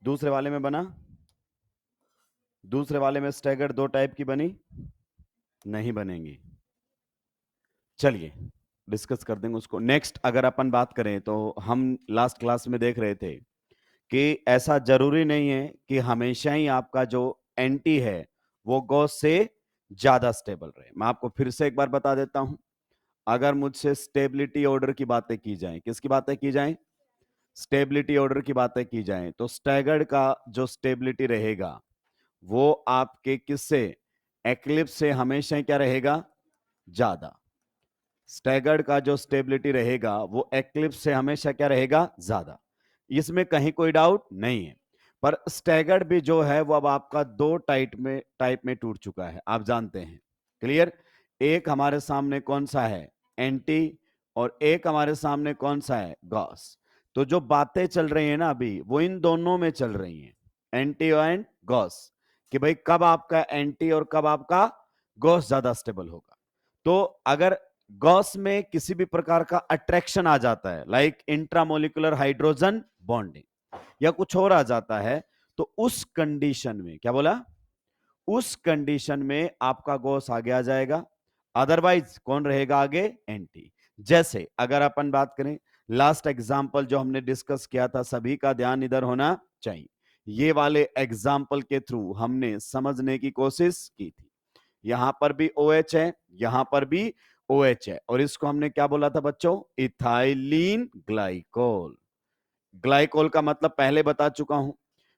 दूसरे वाले में बना, दूसरे वाले में स्टैगर्ड 2 टाइप की बनी, नहीं बनेंगी। चलिए डिस्कस कर देंगे उसको नेक्स्ट। अगर अपन बात करें तो हम लास्ट क्लास में देख रहे थे कि ऐसा जरूरी नहीं है कि हमेशा ही आपका जो एंटी है वो गॉस से ज्यादा स्टेबल रहे। मैं आपको फिर से एक बार बता देता हूं। अगर मुझसे स्टेबिलिटी ऑर्डर की बातें की जाएं, किसकी बातें की जाएं, स्टेबिलिटी ऑर्डर की बातें की जाएं, तो स्टैगर्ड का जो स्टेबिलिटी रहेगा वो आपके किससे, एक्लिप्स से हमेशा ही क्या रहेगा, ज्यादा। स्टैगर्ड का जो स्टेबिलिटी रहेगा वो एक्लिप्स से हमेशा क्या रहेगा, ज्यादा। इसमें कहीं कोई डाउट नहीं है। पर स्टैगर्ड भी जो है वो अब आपका 2 टाइप में टूट चुका है, आप जानते हैं। क्लियर। एक हमारे सामने कौन सा है, एंटी, और एक हमारे सामने कौन सा है, गॉस। तो जो बातें चल रही है ना अभी वो इन दोनों में चल रही हैं, एंटी एंड गॉस, कि भाई कब आपका एंटी और कब आपका गॉस ज्यादा स्टेबल होगा। तो अगर गॉस में किसी भी प्रकार का अट्रैक्शन आ जाता है, लाइक इंट्रामोलिकुलर हाइड्रोजन बॉन्डिंग या कुछ और आ जाता है, तो उस कंडीशन में क्या बोला, उस कंडीशन में आपका गॉस आगे आ जाएगा, अदरवाइज कौन रहेगा आगे, एंटी। जैसे अगर अपन बात करें, लास्ट एग्जाम्पल जो हमने डिस्कस किया था, सभी का ध्यान इधर होना चाहिए। ये वाले एग्जाम्पल के थ्रू हमने समझने की कोशिश की थी। यहां पर भी OH है, यहां पर भी OH है, और इसको हमने क्या बोला था बच्चों, इथाइलिन ग्लाइकोल। ग्लाइकोल का मतलब पहले बता चुका हूं।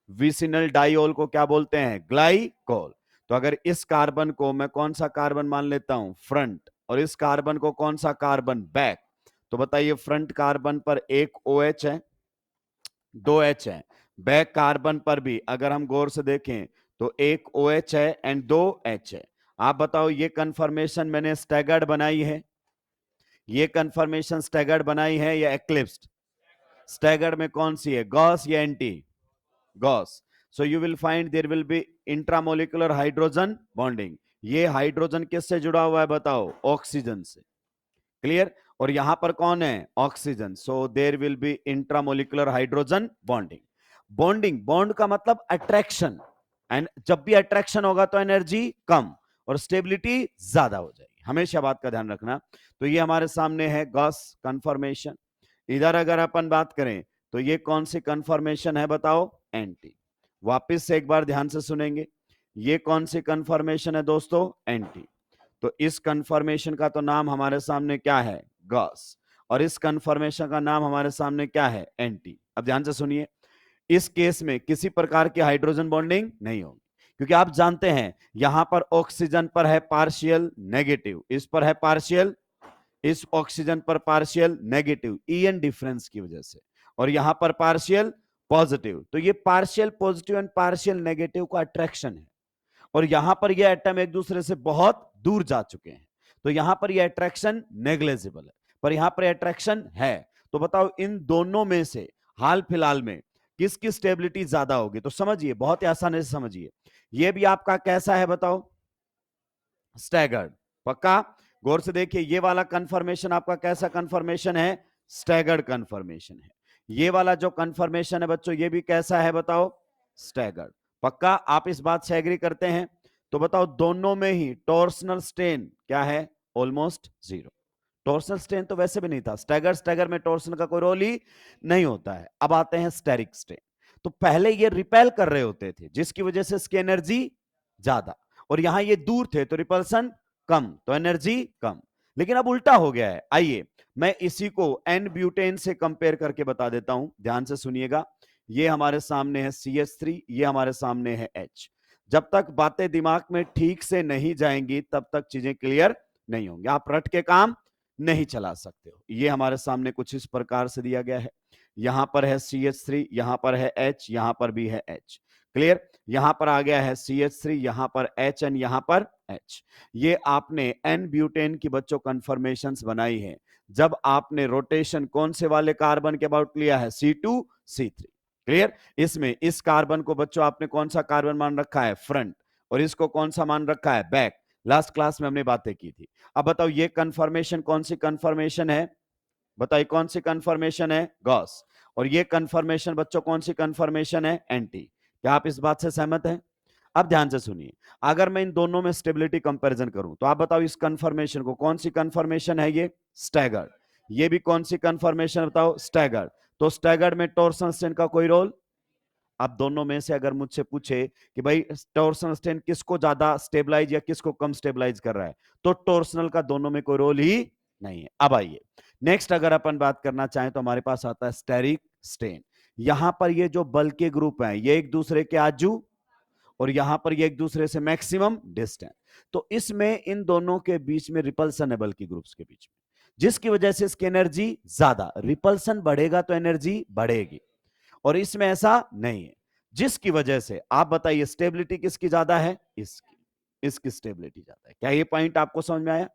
विसिनल डाइओल को क्या बोलते हैं, ग्लाइकोल। तो अगर इस कार्बन को मैं कौन सा कार्बन मान लेता हूं, फ्रंट, और इस कार्बन को कौन सा कार्बन, बैक, तो बताइए फ्रंट कार्बन पर एक OH है, 2H है। बैक कार्बन पर भी अगर हम गौर से देखें तो एक OH है एंड 2H है। आप बताओ ये कंफर्मेशन मैंने स्टैगर्ड बनाई है, ये कंफर्मेशन स्टैगर्ड बनाई है या एक्लिप्स्ड। स्टैगर्ड में कौन सी है, गॉस या anti, gauche. So you will find there will be intramolecular hydrogen bonding. ये हाइड्रोजन किससे जुड़ा हुआ है बताओ, ऑक्सीजन से। क्लियर। और यहां पर कौन है, oxygen, so there will be intramolecular hydrogen bonding. Bonding, bond का मतलब अट्रैक्शन, एंड जब भी अट्रैक्शन होगा तो एनर्जी कम और स्टेबिलिटी ज्यादा हो जाएगी, हमेशा बात का ध्यान रखना। तो ये हमारे सामने है गॉस कंफर्मेशन। इधर अगर अपन बात करें तो ये कौन सी कंफर्मेशन है बताओ, एंटी। वापिस से एक बार ध्यान से सुनेंगे, ये कौन सी कंफर्मेशन है दोस्तों, एंटी। तो इस कंफर्मेशन का तो नाम हमारे सामने क्या है, गॉस, और इस कंफर्मेशन का नाम हमारे सामने क्या है, एंटी। अब ध्यान से सुनिए, इस केस में किसी प्रकार की हाइड्रोजन बॉन्डिंग नहीं होगी, क्योंकि आप जानते हैं यहां पर ऑक्सीजन पर है पार्शियल नेगेटिव, इस पर है पार्शियल, इस ऑक्सीजन पर पार्शियल नेगेटिव ईएन डिफरेंस की वजह से, और यहां पर पार्शियल पॉजिटिव। तो ये partial positive and partial negative का अट्रैक्शन है, और यहां पर ये एटम एक दूसरे से बहुत दूर जा चुके हैं, तो यहां पर ये अट्रैक्शन नेग्लेजिबल है, पर यहां पर अट्रैक्शन है। तो बताओ इन दोनों में से हाल फिलहाल में किसकी स्टेबिलिटी ज्यादा होगी, तो समझिए, बहुत ही आसानी से समझिए। ये भी आपका कैसा है बताओ, स्टैगर्ड। पक्का गौर से देखिए, ये वाला कंफर्मेशन आपका कैसा कंफर्मेशन है, स्टैगर्ड कंफर्मेशन है। ये वाला जो कंफर्मेशन है बच्चों, ये भी कैसा है बताओ, स्टैगर्ड। पक्का आप इस बात से एग्री करते हैं। तो बताओ दोनों में ही टॉर्सनल स्ट्रेन क्या है, ऑलमोस्ट जीरो। टॉर्सनल स्ट्रेन तो वैसे भी नहीं था, स्टैगर स्टैगर में टॉर्सन का कोई रोल ही नहीं होता है। अब आते हैं स्टेरिक स्ट्रेन। तो पहले ये रिपेल कर रहे होते थे जिसकी वजह से इसकी एनर्जी ज्यादा, और यहां ये दूर थे तो रिपल्सन कम, तो एनर्जी कम। लेकिन अब उल्टा हो गया है, आइए मैं इसी को एन ब्यूटेन से कंपेयर करके बता देता हूं, ध्यान से सुनिएगा। ये हमारे सामने है CH3, ये हमारे सामने है H। जब तक बातें दिमाग में ठीक से नहीं जाएंगी तब तक चीजें क्लियर नहीं होंगी, आप रट के काम नहीं चला सकते हो। ये हमारे सामने कुछ इस प्रकार से दिया गया है, यहां पर है CH3, यहां पर है H, यहां पर भी है H। क्लियर। यहां पर आ गया है CH3, यहां पर H एंड यहां पर H। ये आपने एन ब्यूटेन की बच्चों कंफर्मेशंस बनाई है जब आपने रोटेशन कौन से वाले कार्बन के अबाउट लिया है, C2C3। क्लियर। इसमें इस कार्बन को बच्चों आपने कौन सा कार्बन मान रखा है, फ्रंट, और इसको कौन सा मान रखा है, बैक। लास्ट क्लास में हमने बातें की थी। अब बताओ ये कंफर्मेशन कौन सी कंफर्मेशन है, बताइए कौन सी कंफर्मेशन है, गॉस। और ये कंफर्मेशन बच्चों कौन सी कंफर्मेशन है? एंटी। क्या आप इस बात से सहमत हैं? अब ध्यान से सुनिए, अगर मैं इन दोनों में स्टेबिलिटी कंपैरिजन करूं तो आप बताओ इस कंफर्मेशन को, कौन सी कंफर्मेशन है ये? स्टैगर्ड। ये भी कौन सी कंफर्मेशन बताओ? स्टैगर्ड। तो स्टैगर्ड में टॉर्सन स्ट्रेन का कोई रोल? अब दोनों में से अगर मुझसे पूछे कि भाई टॉर्सनल स्ट्रेन किसको ज्यादा स्टेबलाइज या किसको कम स्टेबलाइज कर रहा है, तो टॉर्सनल का दोनों में कोई रोल ही नहीं है। अब आइए नेक्स्ट, अगर अपन बात करना चाहें तो हमारे पास आता है स्टेरिक स्ट्रेन। यहां पर ये जो बल के ग्रुप हैं ये एक दूसरे के आजू, और यहां पर ये एक दूसरे से मैक्सिमम डिस्टेंस। तो इसमें इन दोनों के बीच में रिपल्सन है बल के ग्रुप्स के बीच में, जिसकी वजह से इसकी एनर्जी ज्यादा, रिपल्सन बढ़ेगा तो एनर्जी बढ़ेगी, और इसमें ऐसा नहीं है, जिसकी वजह से आप बताइए स्टेबिलिटी किसकी ज्यादा है? इसकी स्टेबिलिटी ज्यादा है। क्या ये पॉइंट आपको समझ में आया?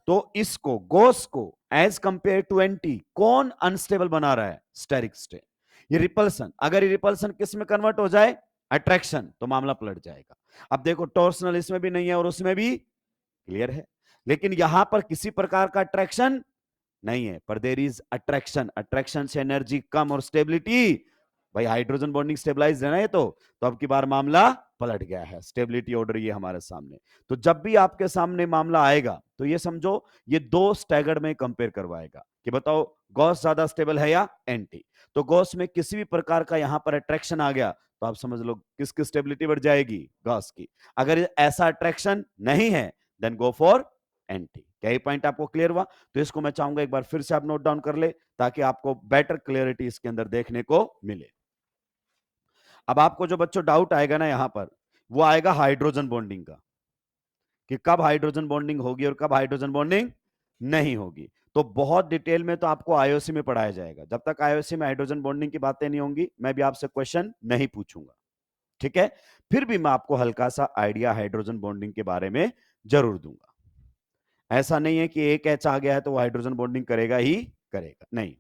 तो इसको गोस को एज कंपेयर टू एंटी कौन अनस्टेबल बना रहा है? Steric strain. ये रिपल्सन, अगर ये रिपल्सन किस में कन्वर्ट हो जाए? अट्रैक्शन, तो मामला पलट जाएगा। अब देखो टॉर्सनल इसमें भी नहीं है और उसमें भी क्लियर है, लेकिन यहां पर किसी प्रकार का अट्रैक्शन नहीं है, पर देर इज अट्रैक्शन। अट्रैक्शन से एनर्जी कम और स्टेबिलिटी, भाई हाइड्रोजन बॉन्डिंग स्टेबलाइज है ना ये, तो अब की बार मामला पलट गया है, स्टेबिलिटी ऑर्डर ये हमारे सामने। तो जब भी आपके सामने मामला आएगा तो ये समझो ये दो स्टैगर्ड में कंपेयर करवाएगा कि बताओ गॉस ज्यादा स्टेबल है या एंटी। तो गॉस में किसी भी प्रकार का यहां पर अट्रैक्शन आ गया तो आप समझ लो किसकी स्टेबिलिटी बढ़ जाएगी? गॉस की। अगर ऐसा अट्रैक्शन नहीं है देन गो फॉर एंटी। क्या ये पॉइंट आपको क्लियर हुआ? तो इसको मैं चाहूंगा एक बार फिर से आप नोट डाउन कर ले, ताकि आपको बेटर क्लियरिटी इसके अंदर देखने को मिले। अब आपको जो बच्चों डाउट आएगा ना यहां पर, वो आएगा हाइड्रोजन बॉन्डिंग का, कि कब हाइड्रोजन बॉन्डिंग होगी और कब हाइड्रोजन बॉन्डिंग नहीं होगी। तो बहुत डिटेल में तो आपको आईओसी में पढ़ाया जाएगा, जब तक आईओसी में हाइड्रोजन बॉन्डिंग की बातें नहीं होंगी मैं भी आपसे क्वेश्चन नहीं पूछूंगा, ठीक है? फिर भी मैं आपको हल्का सा आइडिया हाइड्रोजन बॉन्डिंग के बारे में जरूर दूंगा। ऐसा नहीं है कि एक एच आ गया है तो वो हाइड्रोजन बॉन्डिंग करेगा ही करेगा, नहीं।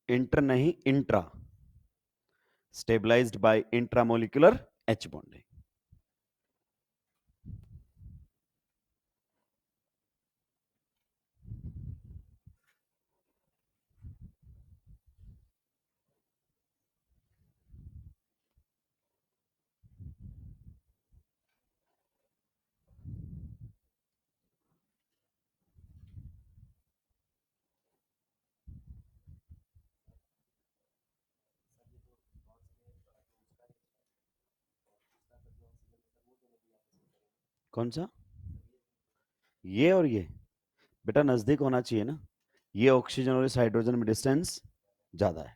इंटर नहीं, intra, stabilised by intramolecular H bonding. कौन सा? ये और ये बेटा नजदीक होना चाहिए ना, ये ऑक्सीजन और इस हाइड्रोजन में डिस्टेंस ज्यादा है,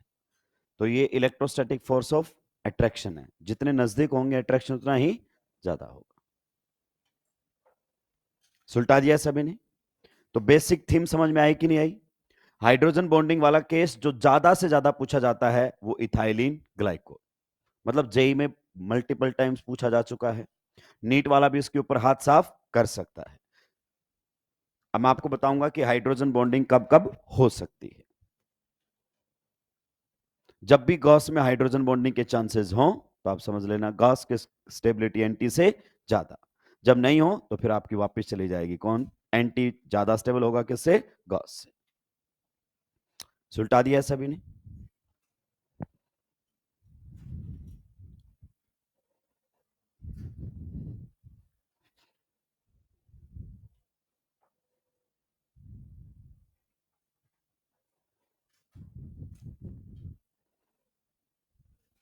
तो ये इलेक्ट्रोस्टैटिक फोर्स ऑफ अट्रैक्शन है, जितने नजदीक होंगे अट्रैक्शन उतना ही ज्यादा होगा। सुलटा दिया सभी ने? तो बेसिक थीम समझ में आई कि नहीं आई? हाइड्रोजन बॉन्डिंग वाला केस जो ज्यादा से ज्यादा पूछा जाता है वो इथाइलिन ग्लाइकोल, मतलब जेई में मल्टीपल टाइम्स पूछा जा चुका है, नीट वाला भी इसके ऊपर हाथ साफ कर सकता है। अब मैं आपको बताऊंगा कि हाइड्रोजन बॉन्डिंग कब कब हो सकती है। जब भी गॉस में हाइड्रोजन बॉन्डिंग के चांसेस हो तो आप समझ लेना गॉस के स्टेबिलिटी एंटी से ज्यादा, जब नहीं हो तो फिर आपकी वापस चली जाएगी कौन? एंटी ज्यादा स्टेबल होगा किससे? गॉस से। सुलटा दिया सभी ने?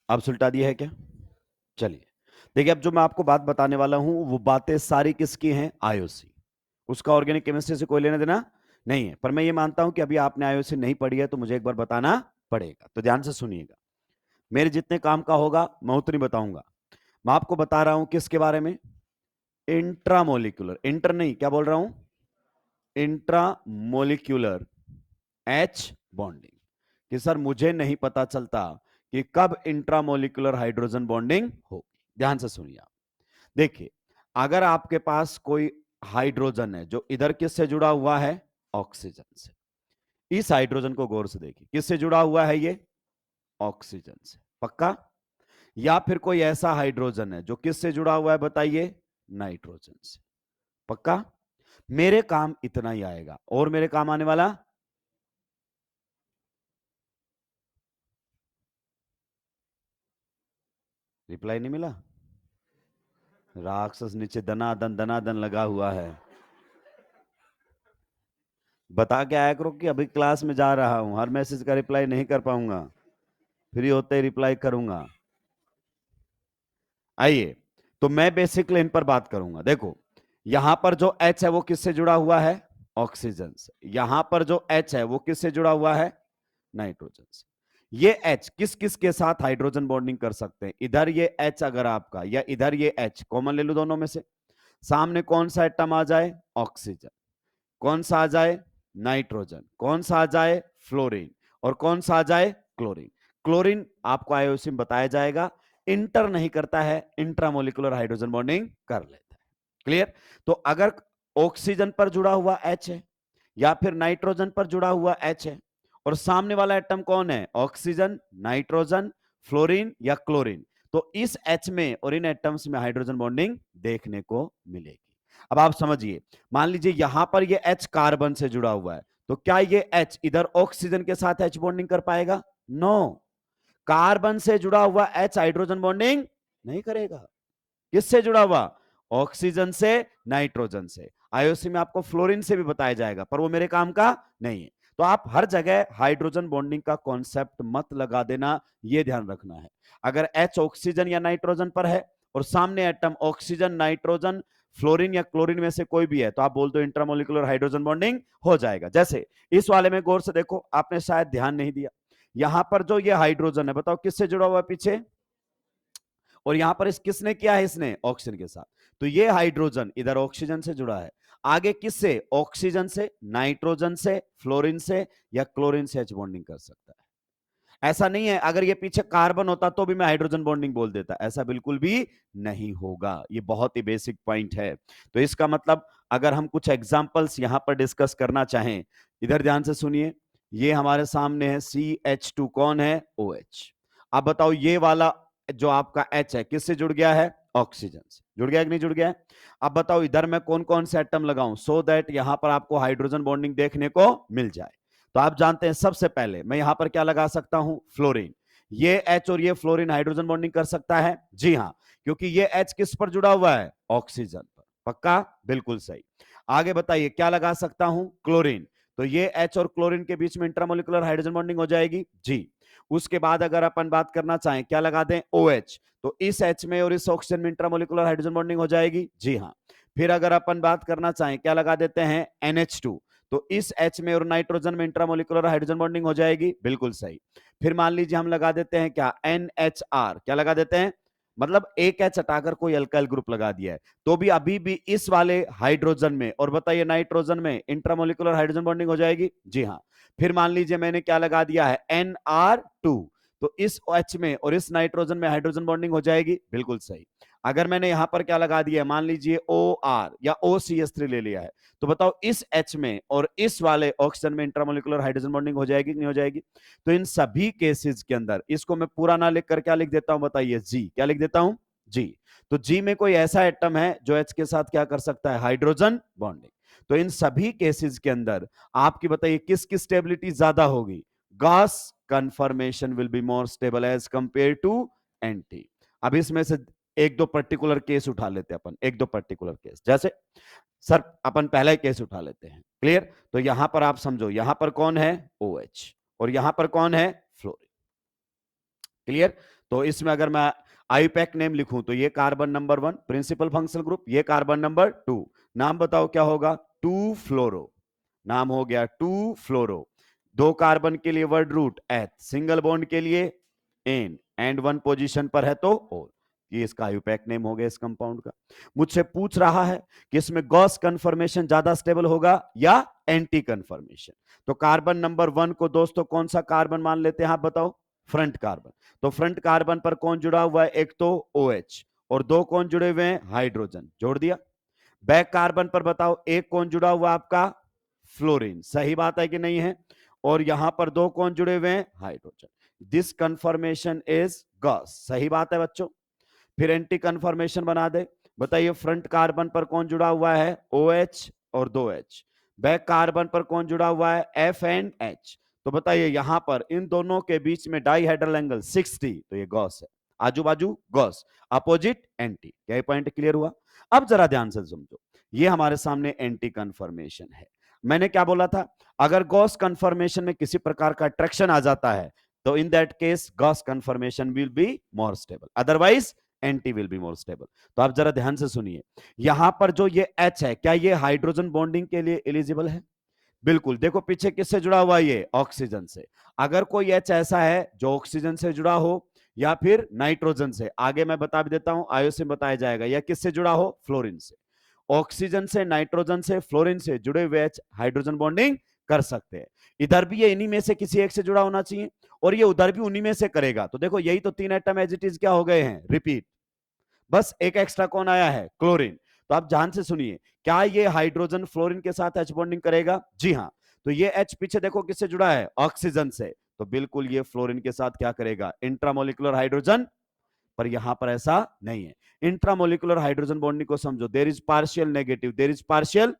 अब सुलटा दिया है क्या? चलिए देखिए, अब जो मैं आपको बात बताने वाला हूं वो बातें सारी किसकी हैं? आईओसी। उसका ऑर्गेनिक केमिस्ट्री से कोई लेना देना नहीं है। पर मैं ये मानता हूं कि अभी आपने आईओसी नहीं पढ़ी है तो मुझे एक बार बताना पड़ेगा, तो ध्यान से सुनिएगा। मेरे जितने काम का होगा मैं उतनी बताऊंगा। मैं आपको बता रहा हूं किसके बारे में, इंट्रामोलिकुलर, इंटर नहीं, क्या बोल रहा हूं, इंट्रामोलिक्यूलर एच बॉन्डिंग। कि सर मुझे नहीं पता चलता कि कब इंट्रामोलिकुलर हाइड्रोजन बॉन्डिंग होगी। ध्यान से सुनिए आप, देखिए अगर आपके पास कोई हाइड्रोजन है जो इधर किससे जुड़ा हुआ है, ऑक्सीजन से, इस हाइड्रोजन को गौर से देखिए, किससे जुड़ा हुआ है ये, ऑक्सीजन से, पक्का। या फिर कोई ऐसा हाइड्रोजन है जो किससे जुड़ा हुआ है, बताइए, नाइट्रोजन से, पक्का। मेरे काम इतना ही आएगा, और मेरे काम आने वाला, रिप्लाई नहीं मिला, राक्षस नीचे दनादन लगा हुआ है। बता के आया करो कि अभी क्लास में जा रहा हूं, हर मैसेज का रिप्लाई नहीं कर पाऊंगा, फ्री होते ही रिप्लाई करूंगा। आइए, तो मैं बेसिकली इन पर बात करूंगा। देखो यहां पर जो H है वो किससे जुड़ा हुआ है, ऑक्सीजन से। यहां पर जो H है वो किससे जुड़ा हुआ है, नाइट्रोजन से। ये H किस किस के साथ हाइड्रोजन बॉन्डिंग कर सकते हैं, इधर ये H अगर आपका, या इधर ये H कॉमन ले लो दोनों में से, सामने कौन सा एटम आ जाए, ऑक्सीजन, कौन सा आ जाए, नाइट्रोजन, कौन सा आ जाए, फ्लोरीन, और कौन सा आ जाए, क्लोरीन। क्लोरीन आपको आईओसी में बताया जाएगा, इंटर नहीं करता है, इंट्रामोलिकुलर हाइड्रोजन बॉन्डिंग कर लेता है। क्लियर। तो अगर ऑक्सीजन पर जुड़ा हुआ H है या फिर नाइट्रोजन पर जुड़ा हुआ H है, और सामने वाला एटम कौन है, ऑक्सीजन, नाइट्रोजन, फ्लोरीन या क्लोरीन, तो इस H में और इन एटम्स में हाइड्रोजन बॉन्डिंग देखने को मिलेगी। अब आप समझिए, मान लीजिए यहां पर ये H कार्बन से जुड़ा हुआ है, तो क्या ये H इधर ऑक्सीजन के साथ H बॉन्डिंग कर पाएगा, नो। कार्बन से जुड़ा हुआ H हाइड्रोजन बॉन्डिंग नहीं करेगा। किससे जुड़ा हुआ, ऑक्सीजन से, नाइट्रोजन से। आईओसी में आपको फ्लोरीन से भी बताया जाएगा, पर वो मेरे काम का नहीं है। तो आप हर जगह हाइड्रोजन बॉन्डिंग का कॉन्सेप्ट मत लगा देना, ये ध्यान रखना है। अगर H ऑक्सीजन या नाइट्रोजन पर है और सामने एटम ऑक्सीजन, नाइट्रोजन, फ्लोरीन या क्लोरीन में से कोई भी है, तो आप बोल दो इंट्रामोलिकुलर हाइड्रोजन बॉन्डिंग हो जाएगा। जैसे इस वाले में गौर से देखो, आपने शायद ध्यान नहीं दिया, यहां पर जो ये हाइड्रोजन है, बताओ किससे जुड़ा हुआ है पीछे, और यहां पर इस किसने किया है, इसने ऑक्सीजन के साथ। तो ये हाइड्रोजन इधर ऑक्सीजन से जुड़ा है, आगे किससे, ऑक्सीजन से, नाइट्रोजन से, फ्लोरीन से या क्लोरीन से एच बॉन्डिंग कर सकता है। ऐसा नहीं है अगर ये पीछे कार्बन होता तो भी मैं हाइड्रोजन बॉन्डिंग बोल देता, ऐसा बिल्कुल भी नहीं होगा। ये बहुत ही बेसिक पॉइंट है। तो इसका मतलब अगर हम कुछ एग्जांपल्स यहां पर डिस्कस करना चाहें, इधर ध्यान से सुनिए, ये हमारे सामने है CH2, कौन है, OH। अब बताओ ये वाला जो आपका H है किससे जुड़ गया है, ऑक्सीजन से, जुड़ गया कि नहीं जुड़ गया है। अब बताओ इधर मैं कौन कौन से एटम लगाऊं सो दैट यहां पर आपको हाइड्रोजन बॉन्डिंग देखने को मिल जाए। तो आप जानते हैं सबसे पहले मैं यहां पर क्या लगा सकता हूं, फ्लोरीन। ये H और ये फ्लोरीन हाइड्रोजन बॉन्डिंग कर सकता है, जी हां, क्योंकि ये H किस पर जुड़ा हुआ है, ऑक्सीजन पर, पक्का, बिल्कुल सही। आगे बताइए क्या लगा सकता हूं, क्लोरीन। तो ये H और क्लोरीन के बीच में इंट्रामोलिकुलर हाइड्रोजन बॉन्डिंग हो जाएगी, जी। उसके बाद अगर अपन बात करना चाहें क्या लगा दें, OH, तो इस H में और इस ऑक्सीजन में इंट्रामोलिकुलर हाइड्रोजन बॉन्डिंग हो जाएगी, जी हां। फिर अगर अपन बात करना चाहें क्या लगा देते हैं, NH2, तो इस H में और नाइट्रोजन में इंट्रामोलिकुलर हाइड्रोजन बॉन्डिंग हो जाएगी, बिल्कुल सही। फिर मान लीजिए हम लगा देते हैं क्या, NHR, क्या लगा देते हैं, मतलब एक H हटाकर कोई अल्काइल ग्रुप लगा दिया है, तो भी अभी भी इस वाले हाइड्रोजन में और बताइए नाइट्रोजन में इंट्रामोलिकुलर हाइड्रोजन बॉन्डिंग हो जाएगी, जी हाँ। फिर मान लीजिए मैंने क्या लगा दिया है, NR2, तो इस H में और इस नाइट्रोजन में हाइड्रोजन बॉन्डिंग हो जाएगी, बिल्कुल सही। अगर मैंने यहां पर क्या लगा दिया, मान लीजिए OR या OCH3 ले लिया है, तो बताओ इस H में और इस वाले ऑक्सीजन में इंट्रामोलिकुलर हाइड्रोजन बॉन्डिंग हो जाएगी कि नहीं हो जाएगी। तो इन सभी केसेस के अंदर इसको मैं पूरा ना लिखकर क्या लिख देता हूं, बताइए, जी। क्या लिख देता हूं, जी। तो जी में कोई ऐसा एटम है जो H के साथ क्या कर सकता है, हाइड्रोजन बॉन्डिंग। तो इन सभी केसेस के अंदर आपकी बताइए किसकी स्टेबिलिटी ज्यादा होगी, gauche conformation will be more stable as compare to anti. अब इसमें से एक दो पर्टिकुलर केस उठा लेते हैं अपन, एक दो पर्टिकुलर केस, जैसे सर अपन पहला केस उठा लेते हैं, क्लियर। तो यहां पर आप समझो, यहां पर कौन है, OH, और यहां पर कौन है, फ्लोरीन, क्लियर। तो इसमें अगर मैं आईपैक नेम लिखूं तो ये carbon number 1 principal functional group, ये कार्बन नंबर 2, नाम बताओ क्या होगा, 2 फ्लोरो, नाम हो गया 2 फ्लोरो। दो कार्बन के लिए वर्ड रूट एथ, सिंगल बॉन्ड के लिए एन, एंड वन पोजीशन पर है तो ओ। ये इसका आईपैक नेम हो गया इस कंपाउंड का। मुझसे पूछ रहा है कि इसमें गॉस कन्फर्मेशन ज्यादा स्टेबल होगा या एंटी कन्फर्मेशन। तो कार्बन नंबर 1 को दोस्तों कौन सा कार्बन मान लेते हैं आप बताओ, फ्रंट कार्बन। तो फ्रंट कार्बन पर कौन जुड़ा हुआ है, एक तो OH और दो कौन जुड़े हुए हैं, हाइड्रोजन, जोड़ दिया। बैक कार्बन पर बताओ एक कौन जुड़ा हुआ आपका, फ्लोरीन, सही बात है कि नहीं है। और यहां पर दो कौन जुड़े हुए हैं, hydrogen. This confirmation is Gauss, सही बात है बच्चों। फिर एंटी कंफर्मेशन बना दे, बताइए फ्रंट कार्बन पर कौन जुड़ा हुआ है, OH और दो H। बैक कार्बन पर कौन जुड़ा हुआ है, F एंड H। तो बताइए यहां पर इन दोनों के बीच में डाइहेड्रल एंगल 60, तो ये गॉस है, आजू बाजू गॉस, अपोजिट एंटी। क्या ये पॉइंट क्लियर हुआ। अब जरा ध्यान से समझो, ये हमारे सामने एंटी कंफर्मेशन है। मैंने क्या बोला था, अगर गॉस कंफर्मेशन में किसी प्रकार का अट्रैक्शन आ जाता है तो in that case Gauss conformation will be more stable, otherwise anti will be more stable. तो आप जरा ध्यान से सुनिए, यहां पर जो ये H है, क्या ये हाइड्रोजन बॉन्डिंग के लिए एलिजिबल है, बिल्कुल। देखो पीछे किससे जुड़ा हुआ है, ये ऑक्सीजन से। अगर कोई H ऐसा है जो ऑक्सीजन से जुड़ा हो या फिर नाइट्रोजन से, आगे मैं बता भी देता हूं, आयो से बताया जाएगा, या किससे जुड़ा हो, फ्लोरीन से। ऑक्सीजन से, नाइट्रोजन से, फ्लोरीन से जुड़े हुए H हाइड्रोजन बॉन्डिंग कर सकते हैं। इधर भी ये इन्हीं में से किसी एक से जुड़ा होना चाहिए और ये उधर भी उन्हीं में से करेगा। तो देखो यही तो तीन एटम एज इट इज क्या हो गए हैं, रिपीट। बस एक एक्स्ट्रा कौन आया है, क्लोरीन। तो आप ध्यान से सुनिए, क्या ये हाइड्रोजन फ्लोरीन के साथ H बॉन्डिंग करेगा, जी हाँ। तो ये H पीछे देखो किससे जुड़ा है, ऑक्सीजन से। तो बिल्कुल ये फ्लोरीन के साथ क्या करेगा, इंट्रामोलिकुलर हाइड्रोजन। पर यहां पर ऐसा नहीं है। इंट्रामोलिकुलर हाइड्रोजन बॉन्डिंग को समझो, there is partial negative, there is partial.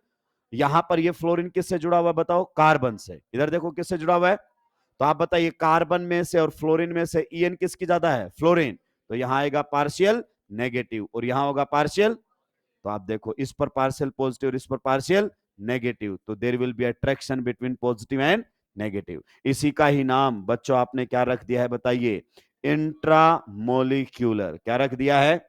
यहां पर ये फ्लोरीन किससे जुड़ा हुआ है बताओ, कार्बन से। इधर देखो किससे जुड़ा हुआ है, तो आप बताइए कार्बन में से और फ्लोरीन में से EN किसकी ज्यादा है, फ्लोरीन। तो यहां आएगा पार्शियल नेगेटिव और यहां होगा पार्शियल। तो आप देखो इस पर पार्शियल पॉजिटिव और इस पर पार्शियल नेगेटिव, तो there will be attraction between positive and negative. इसी का ही नाम बच्चों आपने क्या रख दिया है बताइए, इंट्रामोलिक्यूलर। क्या रख दिया है,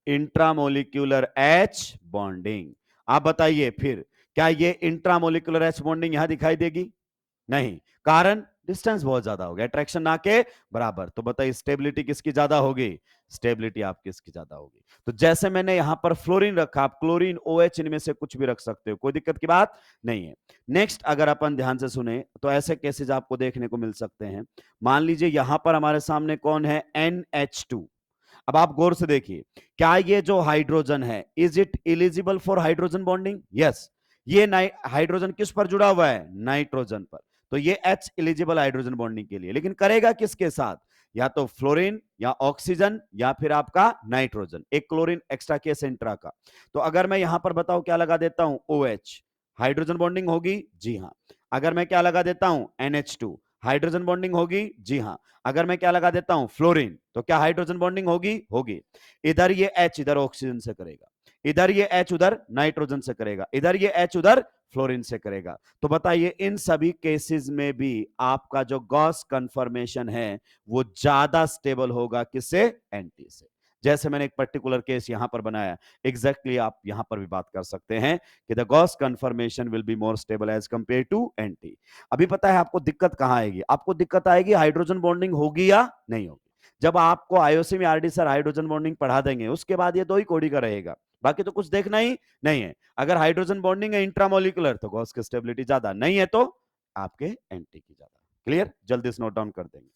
इंट्रामोलिक्यूलर H बॉन्डिंग। आप बताइए फिर, क्या ये इंट्रामोलिकुलर H बॉन्डिंग यहां दिखाई देगी, नहीं, कारण डिस्टेंस बहुत ज्यादा हो गया, अट्रैक्शन ना के बराबर। तो बताइए स्टेबिलिटी किसकी ज्यादा होगी, स्टेबिलिटी आपकी इसकी ज्यादा होगी। तो जैसे मैंने यहां पर फ्लोरीन रखा, आप क्लोरीन OH इनमें से कुछ भी रख सकते हो, कोई दिक्कत की बात नहीं है। नेक्स्ट अगर अपन ध्यान से सुने तो ऐसे केसेस आपको देखने को मिल सकते हैं। मान लीजिए यहां पर हमारे सामने कौन है, NH2। अब आप गौर से देखिए, क्या ये जो हाइड्रोजन है, is it eligible for hydrogen bonding, yes. ये हाइड्रोजन किस पर जुड़ा हुआ है, नाइट्रोजन पर। तो ये H एलिजिबल हाइड्रोजन बॉन्डिंग के लिए, लेकिन करेगा किसके साथ, या तो फ्लोरीन या ऑक्सीजन या फिर आपका नाइट्रोजन, एक क्लोरीन एक्स्ट्रा के सेंट्रा का। तो अगर मैं यहां पर बताऊं क्या लगा देता हूं, OH, हाइड्रोजन बॉन्डिंग होगी, जी हाँ। अगर मैं क्या लगा देता हूं, NH2, हाइड्रोजन बॉन्डिंग होगी, जी हाँ। अगर मैं क्या लगा देता हूं, फ्लोरीन, तो क्या हाइड्रोजन बॉन्डिंग होगी, होगी। इधर ये H इधर ऑक्सीजन से करेगा, इधर ये H उधर नाइट्रोजन से करेगा, इधर ये H उधर फ्लोरीन से करेगा। तो बताइए इन सभी केसेस में भी आपका जो गॉस कंफर्मेशन है वो ज्यादा स्टेबल होगा किससे, एंटी से। जैसे मैंने एक पर्टिकुलर केस यहां पर बनाया, एग्जैक्टली आप यहां पर भी बात कर सकते हैं कि the gauche conformation will be more stable as compare to anti. अभी पता है आपको दिक्कत कहां आएगी, आपको दिक्कत आएगी हाइड्रोजन बॉन्डिंग होगी या नहीं होगी। जब आपको आईओसी में आरडी सर हाइड्रोजन बॉन्डिंग पढ़ा देंगे उसके बाद ये दो ही कोडी का रहेगा, बाकी तो कुछ देखना ही नहीं है। अगर हाइड्रोजन बॉन्डिंग है इंट्रामोलिकुलर तो गॉस की स्टेबिलिटी ज्यादा, नहीं है तो आपके एंटी की ज्यादा। क्लियर, जल्दी से नोट डाउन कर देंगे।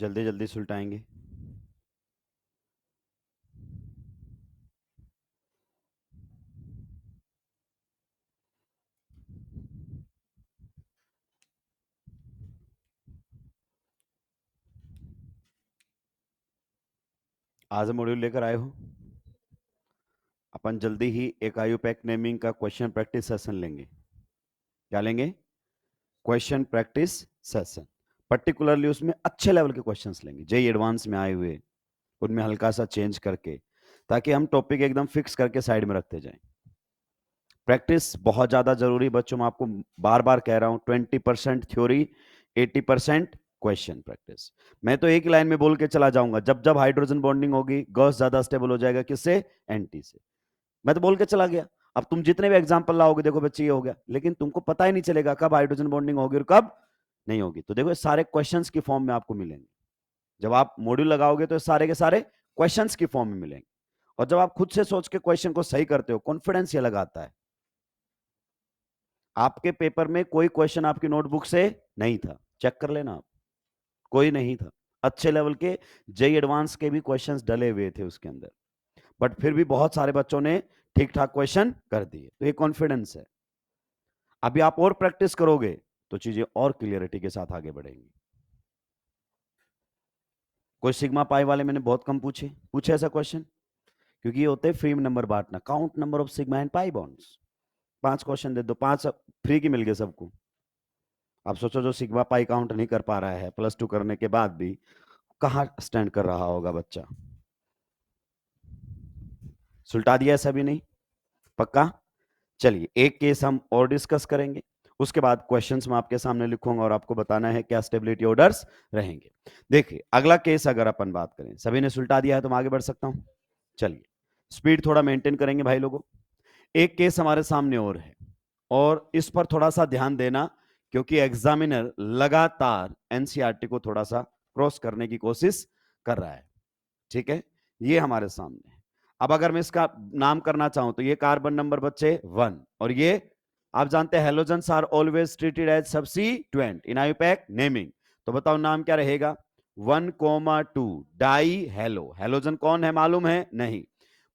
जल्दी जल्दी सुलटाएंगे। आज मॉड्यूल लेकर आए हो। अपन जल्दी ही एक आयुपैक नेमिंग का क्वेश्चन प्रैक्टिस सेशन लेंगे। क्या लेंगे? Question practice session. पर्टिकुलरली उसमें अच्छे लेवल के क्वेश्चंस लेंगे, जेई एडवांस में आए हुए, उनमें हल्का सा चेंज करके, ताकि हम टॉपिक एकदम फिक्स करके साइड में रखते जाएं। प्रैक्टिस बहुत ज्यादा जरूरी बच्चों, मैं आपको बार बार कह रहा हूं, 20% थ्योरी, 80% क्वेश्चन प्रैक्टिस। मैं तो एक लाइन में बोल के चला जाऊंगा, जब जब हाइड्रोजन बॉन्डिंग होगी गॉस ज्यादा स्टेबल हो जाएगा, किससे? एंटी से। मैं तो बोल के चला गया। अब तुम जितने भी एग्जांपल लाओगे, देखो बच्चे ये हो गया, लेकिन तुमको पता ही नहीं चलेगा कब हाइड्रोजन बॉन्डिंग होगी और कब नहीं होगी। तो देखो ये सारे क्वेश्चंस की फॉर्म में आपको मिलेंगे। जब आप मॉड्यूल लगाओगे तो सारे के सारे क्वेश्चंस की फॉर्म में मिलेंगे, और जब आप खुद से सोच के क्वेश्चन को सही करते हो, कॉन्फिडेंस ये लगाता है। आपके पेपर में कोई क्वेश्चन आपकी नोटबुक से नहीं था, चेक कर लेना आप, कोई नहीं था। अच्छे लेवल के जेई एडवांस के भी क्वेश्चंस डले हुए थे उसके अंदर, बट फिर भी बहुत सारे बच्चों ने ठीक ठाक क्वेश्चन कर दिए, तो ये कॉन्फिडेंस है। अभी आप और प्रैक्टिस करोगे तो चीजें और क्लियरिटी के साथ आगे बढ़ेंगी। कोई सिग्मा पाई वाले मैंने बहुत कम पूछे ऐसा क्वेश्चन, क्योंकि ये होते हैं फ्री नंबर बांटना, count number of sigma and pi bonds. 5 question दे दो, 5 फ्री की मिल गए सबको। आप सोचो जो सिग्मा पाई काउंट नहीं कर पा रहा है +2 करने के बाद भी, कहां स्टैंड कर रहा होगा बच्चा। सुलटा दिया ऐसा भी नहीं, पक्का। चलिए एक केस हम और डिस्कस करेंगे, उसके बाद क्वेश्चंस मैं आपके सामने लिखूंगा और आपको बताना है क्या स्टेबिलिटी ऑर्डर्स रहेंगे। देखिए अगला केस अगर अपन बात करें, सभी ने सुलटा दिया है तो मैं आगे बढ़ सकता हूं। चलिए स्पीड थोड़ा मेंटेन करेंगे भाई लोगों। एक केस हमारे सामने और है, और इस पर थोड़ा सा ध्यान देना, क्योंकि एग्जामिनर लगातार एनसीईआरटी को थोड़ा सा क्रॉस करने की कोशिश कर रहा है। ठीक है, ये हमारे सामने है। अब अगर मैं इसका नाम करना चाहूं तो ये कार्बन नंबर बच्चे 1, और ये आप जानते हैं halogens are always treated as substituent in IUPAC naming. तो बताओ नाम क्या रहेगा? 1,2 डाई हेलो। हेलोजन कौन है मालूम है? नहीं।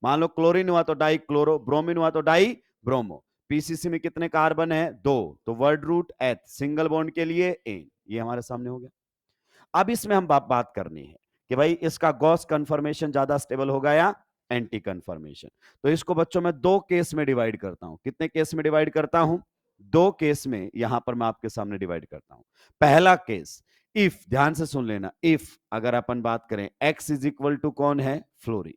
मान लो क्लोरीन हुआ तो डाई क्लोरो, ब्रोमीन हुआ तो डाई ब्रोमो। पीसीसी में कितने कार्बन है? 2, तो word root eth, single bond के लिए एन। ये हमारे सामने हो गया। अब इसमें हम बात करनी है कि भाई इसका गॉस कंफर्मेशन ज्यादा स्टेबल होगा या एंटी कंफर्मेशन। तो इसको बच्चों में 2 केस में डिवाइड करता हूं। कितने केस में डिवाइड करता हूं? 2 केस में यहां पर मैं आपके सामने डिवाइड करता हूं। पहला केस, इफ, ध्यान से सुन लेना, इफ अगर अपन बात करें x इज इक्वल टू कौन है? फ्लोरीन।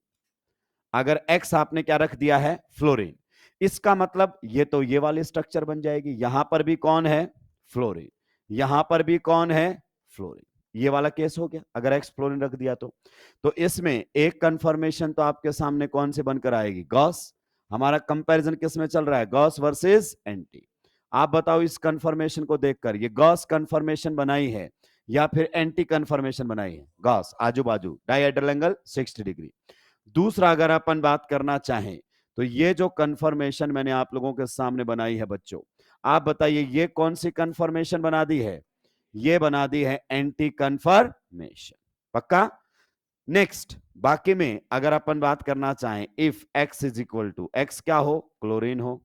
अगर x आपने क्या रख दिया है? फ्लोरीन। इसका मतलब ये तो ये वाली स्ट्रक्चर बन जाएगी, यहां पर भी कौन है? फ्लोरीन। यहां पर भी कौन है? फ्लोरीन। ये वाला केस हो गया अगर एक्स फ्लोरीन रख दिया तो इसमें एक कंफर्मेशन तो आपके सामने कौन से बनकर आएगी? गॉस। हमारा कंपैरिजन किस में चल रहा है? Gauss versus anti. आप बताओ इस कंफर्मेशन को देखकर ये गॉस कंफर्मेशन बनाई है या फिर एंटी कंफर्मेशन बनाई है? गॉस, आजू बाजू डायहेड्रल एंगल 60 डिग्री। दूसरा अगर अपन बात करना चाहें तो ये जो कंफर्मेशन मैंने आप लोगों के सामने बनाई है बच्चों, आप बताइए ये कौन सी कंफर्मेशन बना दी है? ये बना दी है एंटी कंफर्मेशन। पक्का? नेक्स्ट, बाकी में अगर अपन बात करना चाहें, if x is equal to, X क्या हो? क्लोरीन हो,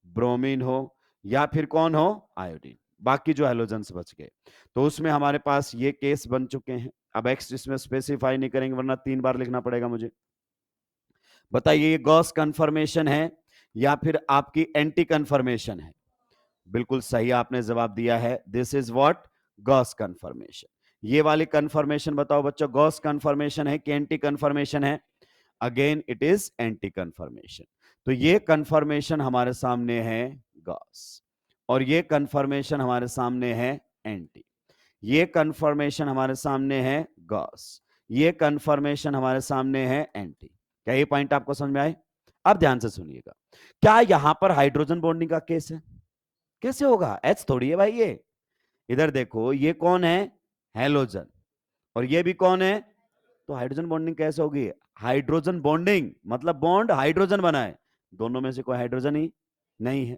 ब्रोमीन हो, या फिर कौन हो? आयोडीन। बाकी जो हेलोजेंस बच गए, तो उसमें हमारे पास ये केस बन चुके हैं। अब एक्स इसमें स्पेसिफाई नहीं करेंगे वरना 3 बार लिखना पड़ेगा मुझे। बताइए ये गॉस कंफर्मेशन है या फिर आपकी एंटी कंफर्मेशन है? बिल्कुल सही आपने जवाब दिया है, this is what? Gauss confirmation. ये वाली कंफर्मेशन बताओ बच्चों, गॉस कंफर्मेशन है कि एंटी कंफर्मेशन है? Again it is anti confirmation. तो ये कंफर्मेशन हमारे सामने है गॉस, और ये कंफर्मेशन हमारे सामने है एंटी। ये कंफर्मेशन हमारे सामने है गॉस, ये कंफर्मेशन हमारे सामने है एंटी। क्या ये पॉइंट आपको समझ में आए? अब ध्यान से सुनिएगा, क्या यहां पर हाइड्रोजन बॉन्डिंग का केस है? कैसे होगा? एच थोड़ी है भाई ये। इधर देखो ये कौन है? हेलोजन। और ये भी कौन है? तो हाइड्रोजन बॉन्डिंग कैसे होगी? हाइड्रोजन बॉन्डिंग मतलब बॉन्ड हाइड्रोजन बनाए, दोनों में से कोई हाइड्रोजन ही नहीं है।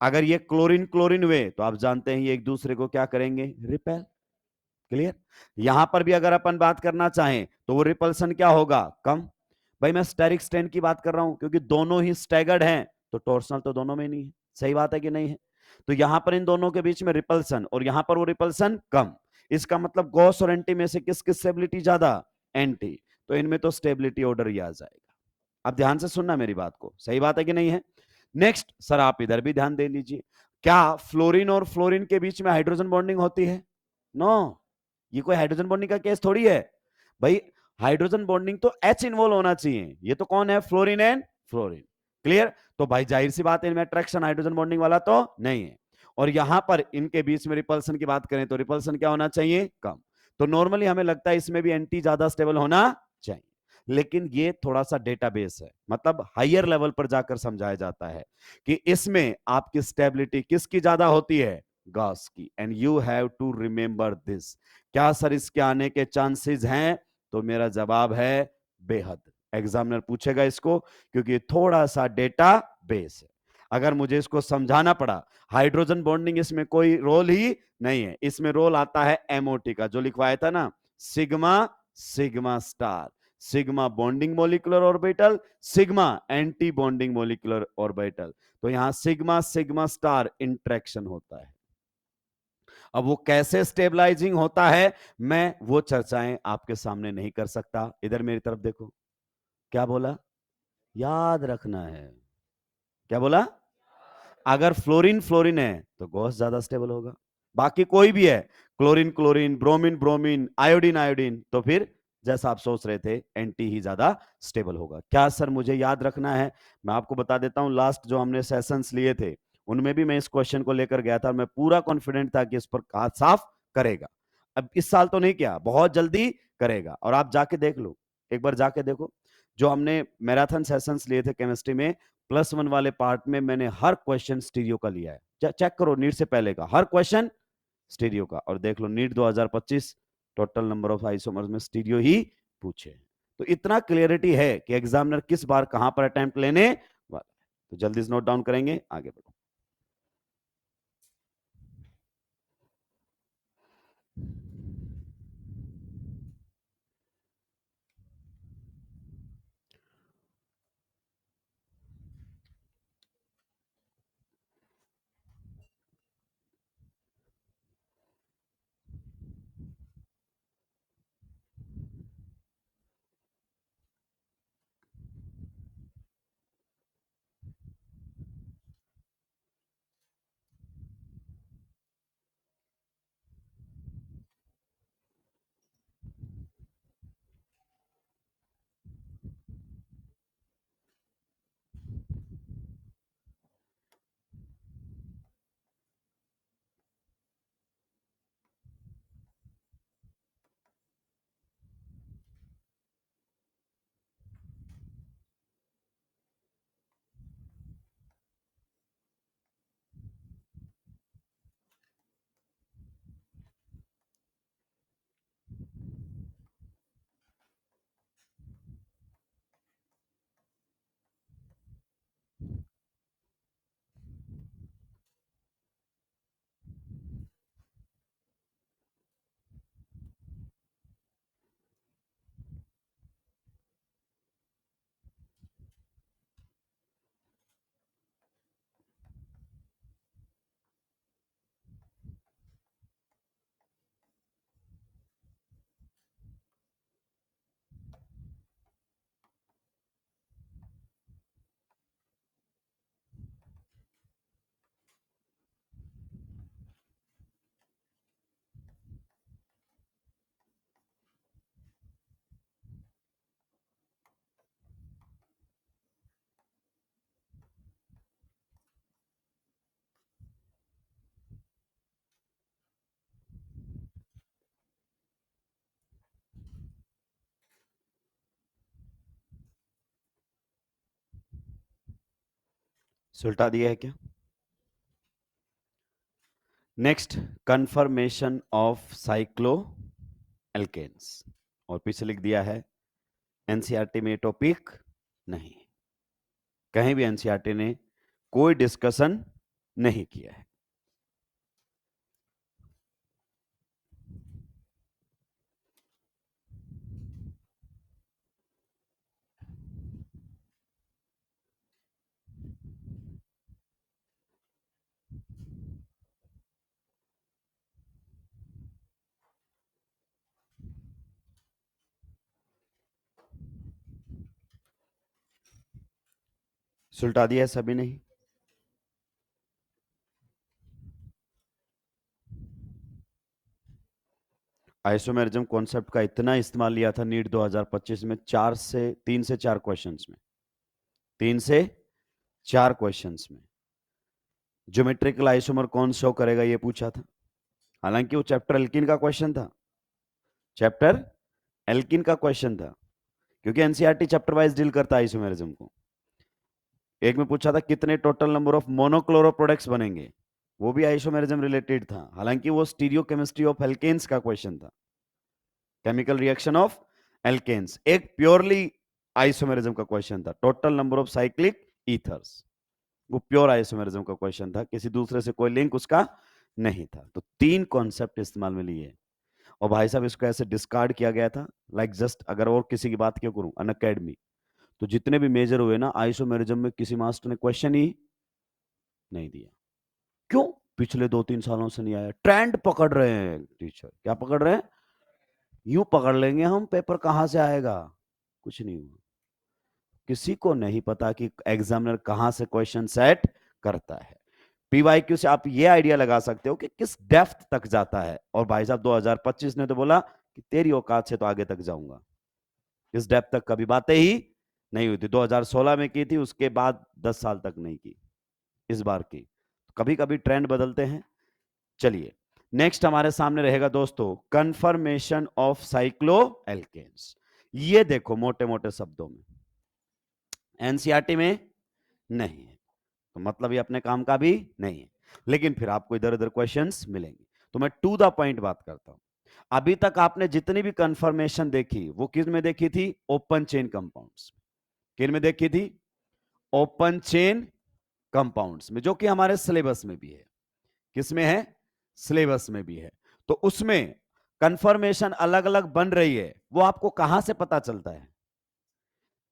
अगर ये क्लोरीन क्लोरीन हुए तो आप जानते हैं ये एक दूसरे को क्या करेंगे? रिपेल। क्लियर। यहां पर भी अगर अपन बात करना चाहें तो वो रिपल्सन क्या होगा, कम। भाई मैं स्टेरिक स्ट्रेन की बात कर रहा हूं क्योंकि दोनों ही स्टैगर्ड हैं, तो टॉर्सनल तो दोनों में नहीं है, सही बात है कि नहीं है। तो यहां पर इन दोनों के बीच में रिपल्सन और यहां पर वो रिपल्सन कम। इसका मतलब गॉस और एंटी में से किसकी स्टेबिलिटी ज्यादा, एंटी। तो इनमें तो स्टेबिलिटी ऑर्डर ही आ जाएगा। अब ध्यान से सुनना मेरी बात को, सही बात है कि नहीं है। नेक्स्ट सर आप इधर भी ध्यान दे लीजिए, क्या फ्लोरीन और फ्लोरीन के बीच में हाइड्रोजन बॉन्डिंग होती है, नो। ये कोई हाइड्रोजन बॉन्डिंग का केस थोड़ी है भाई। हाइड्रोजन बॉन्डिंग तो एच इन्वॉल्व होना चाहिए, ये तो कौन है, फ्लोरीन एंड फ्लोरीन। क्लियर। तो भाई जाहिर सी बात है इनमें अट्रैक्शन हाइड्रोजन बॉन्डिंग वाला तो नहीं है। और यहां पर इनके बीच में रिपल्सन की बात करें तो रिपल्सन क्या होना चाहिए, कम। तो नॉर्मली हमें लगता है इसमें भी एंटी ज्यादा स्टेबल होना चाहिए, लेकिन ये थोड़ा सा डेटाबेस है, मतलब हायर लेवल पर जाकर समझाया जाता है कि इसमें आपकी स्टेबिलिटी किसकी ज्यादा होती है, गॉस की। And you have to remember this. क्या सर इसके आने के चांसेस हैं, तो मेरा जवाब है बेहद। एग्जामिनर पूछेगा इसको क्योंकि थोड़ा सा डेटा बेस है। अगर मुझे इसको समझाना पड़ा, हाइड्रोजन बॉन्डिंग इसमें कोई रोल ही नहीं है, इसमें रोल आता है एमओटी का, जो लिखवाया था ना, sigma sigma star. Sigma bonding molecular orbital, sigma anti bonding molecular orbital. तो यहां सिग्मा सिग्मा स्टार इंट्रैक्शन होता है। अब वो कैसे स्टेबलाइजिंग होता है, मैं वो चर्चाएं आपके सामने नहीं कर सकता। इधर मेरी तरफ देखो, क्या बोला, याद रखना है। क्या बोला, अगर फ्लोरीन फ्लोरीन है तो गॉस ज्यादा स्टेबल होगा, बाकी कोई भी है, chlorine chlorine, bromine bromine, iodine iodine, तो फिर जैसा आप सोच रहे थे एंटी ही ज्यादा स्टेबल होगा। क्या सर मुझे याद रखना है, मैं आपको बता देता हूं, लास्ट जो हमने सेशंस लिए थे उनमें भी मैं इस क्वेश्चन को लेकर गया था, मैं पूरा कॉन्फिडेंट था कि इस पर हाथ साफ करेगा। अब इस साल तो नहीं किया, बहुत जल्दी करेगा। और आप जाके देख लो, एक बार जाके देखो, जो हमने मैराथन सेशंस लिए थे केमिस्ट्री में, +1 वाले पार्ट में मैंने हर क्वेश्चन स्टीरियो का लिया है। चेक करो, नीट से पहले का हर क्वेश्चन स्टीरियो का, और देख लो NEET 2025 total number of isomers में स्टीरियो ही पूछे। तो इतना क्लियरिटी है कि एग्जामिनर किस बार कहां पर अटेम्प्ट लेने वाला है। तो जल्दी से नोट डाउन करेंगे, आगे बढ़ो। सुलटा दिया है क्या। Next, conformation of cycloalkanes, और पीछे लिख दिया है एनसीईआरटी में टॉपिक नहीं, कहीं भी एनसीईआरटी ने कोई डिस्कशन नहीं किया है। सुलटा दिया है सभी ने। आइसोमेरिज्म कॉन्सेप्ट का इतना इस्तेमाल लिया था नीट 2025 में, 3 से 4 क्वेश्चंस में, 3 से 4 क्वेश्चंस में ज्योमेट्रिकल आइसोमर कौन शो करेगा ये पूछा था। हालांकि वो चैप्टर एल्किन का क्वेश्चन था, चैप्टर एल्किन का क्वेश्चन था, क्योंकि एनसीईआरटी चैप्टर वाइज डील करता है आइसोमेरिज्म को। एक में पूछा था कितने total number of monochloro products बनेंगे, वो भी आइसोमेरिज्म रिलेटेड था। हालांकि वो स्टीरियोकेमिस्ट्री ऑफ एल्केन्स का क्वेश्चन था, केमिकल रिएक्शन ऑफ एल्केन्स। एक प्योरली आइसोमेरिज्म का क्वेश्चन था, total number of cyclic ethers, वो प्योर आइसोमेरिज्म का क्वेश्चन था, किसी दूसरे से कोई लिंक उसका नहीं था। तो 3 कॉन्सेप्ट इस्तेमाल में लिए, और भाई साहब इसको ऐसे डिस्कार्ड किया गया था लाइक जस्ट, अगर और किसी की बात क्यों करूं, अनअकैडमी, तो जितने भी मेजर हुए ना आइसोमेरिज्म में, किसी मास्टर ने क्वेश्चन ही नहीं दिया। क्यों? पिछले 2-3 सालों से नहीं आया। ट्रेंड पकड़ रहे हैं टीचर, क्या पकड़ रहे हैं? यूं पकड़ लेंगे हम, पेपर कहां से आएगा। कुछ नहीं हुआ, किसी को नहीं पता कि एग्जामिनर कहां से क्वेश्चन सेट करता है। पीवाईक्यू से आप ये आइडिया लगा सकते हो कि किस डेप्थ तक जाता है। और भाई साहब 2025 ने तो बोला कि तेरी औकात से तो आगे तक जाऊंगा, इस डेप्थ तक कभी बातें ही नहीं हुई थी। 2016 में की थी, उसके बाद 10 साल तक नहीं की, इस बार की। कभी कभी ट्रेंड बदलते हैं। चलिए नेक्स्ट हमारे सामने रहेगा दोस्तों, कन्फर्मेशन ऑफ साइक्लो एल्केन्स। ये देखो मोटे मोटे शब्दों में, एनसीईआरटी में नहीं है, तो मतलब ये अपने काम का भी नहीं है, लेकिन फिर आपको इधर उधर क्वेश्चंस मिलेंगे। तो मैं टू द पॉइंट बात करता हूं। अभी तक आपने जितनी भी कंफर्मेशन देखी वो किस में देखी थी? Open chain compounds. किन में देखी थी? ओपन चेन कंपाउंड्स में, जो कि हमारे सिलेबस में भी है। किस में है? सिलेबस में भी है। तो उसमें कंफर्मेशन अलग अलग बन रही है, वो आपको कहां से पता चलता है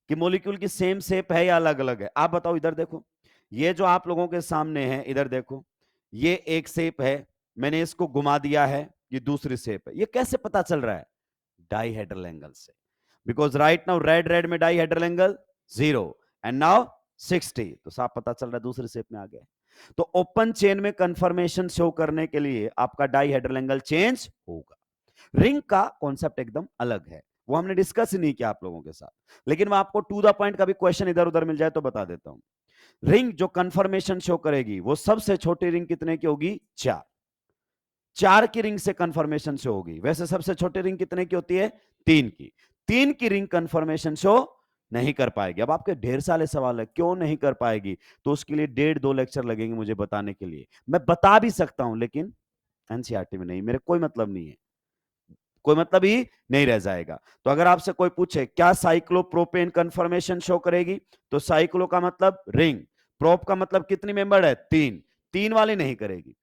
कि मॉलिक्यूल की सेम शेप है या अलग अलग है? आप बताओ, इधर देखो, ये जो आप लोगों के सामने है, इधर देखो, ये एक शेप है, मैंने इसको घुमा दिया है, ये दूसरी शेप है। ये कैसे पता चल रहा है? डाइहेड्रल एंगल से, because right now red red में डाइहेड्रल एंगल 0 एंड नाउ 60, तो साफ पता चल रहा है दूसरी शेप में आ गया। तो ओपन चेन में कंफर्मेशन शो करने के लिए आपका डाइहेड्रल एंगल चेंज होगा। रिंग का कॉन्सेप्ट एकदम अलग है, वो हमने डिस्कस ही नहीं किया आप लोगों के साथ, लेकिन मैं आपको टू द पॉइंट का भी क्वेश्चन इधर उधर मिल जाए तो बता देता हूं। रिंग जो कंफर्मेशन शो करेगी वो सबसे छोटी रिंग कितने की होगी? 4। 4 की रिंग से कंफर्मेशन शो होगी। वैसे सबसे छोटी रिंग कितने की होती है? 3 की। 3 की रिंग कंफर्मेशन शो नहीं कर पाएगी। अब आपके ढेर सारे सवाल है, क्यों नहीं कर पाएगी? तो उसके लिए 1.5-2 लेक्चर लगेंगे मुझे बताने के लिए। मैं बता भी सकता हूं, लेकिन एनसीईआरटी में नहीं, मेरे कोई मतलब नहीं है, कोई मतलब ही नहीं रह जाएगा। तो अगर आपसे कोई पूछे क्या साइक्लोप्रोपेन कंफर्मेशन शो करेगी, तो साइक्लो का मतलब रिंग, प्रोप का मतलब कितनी मेंबर है? 3। 3 वाली नहीं करेगी,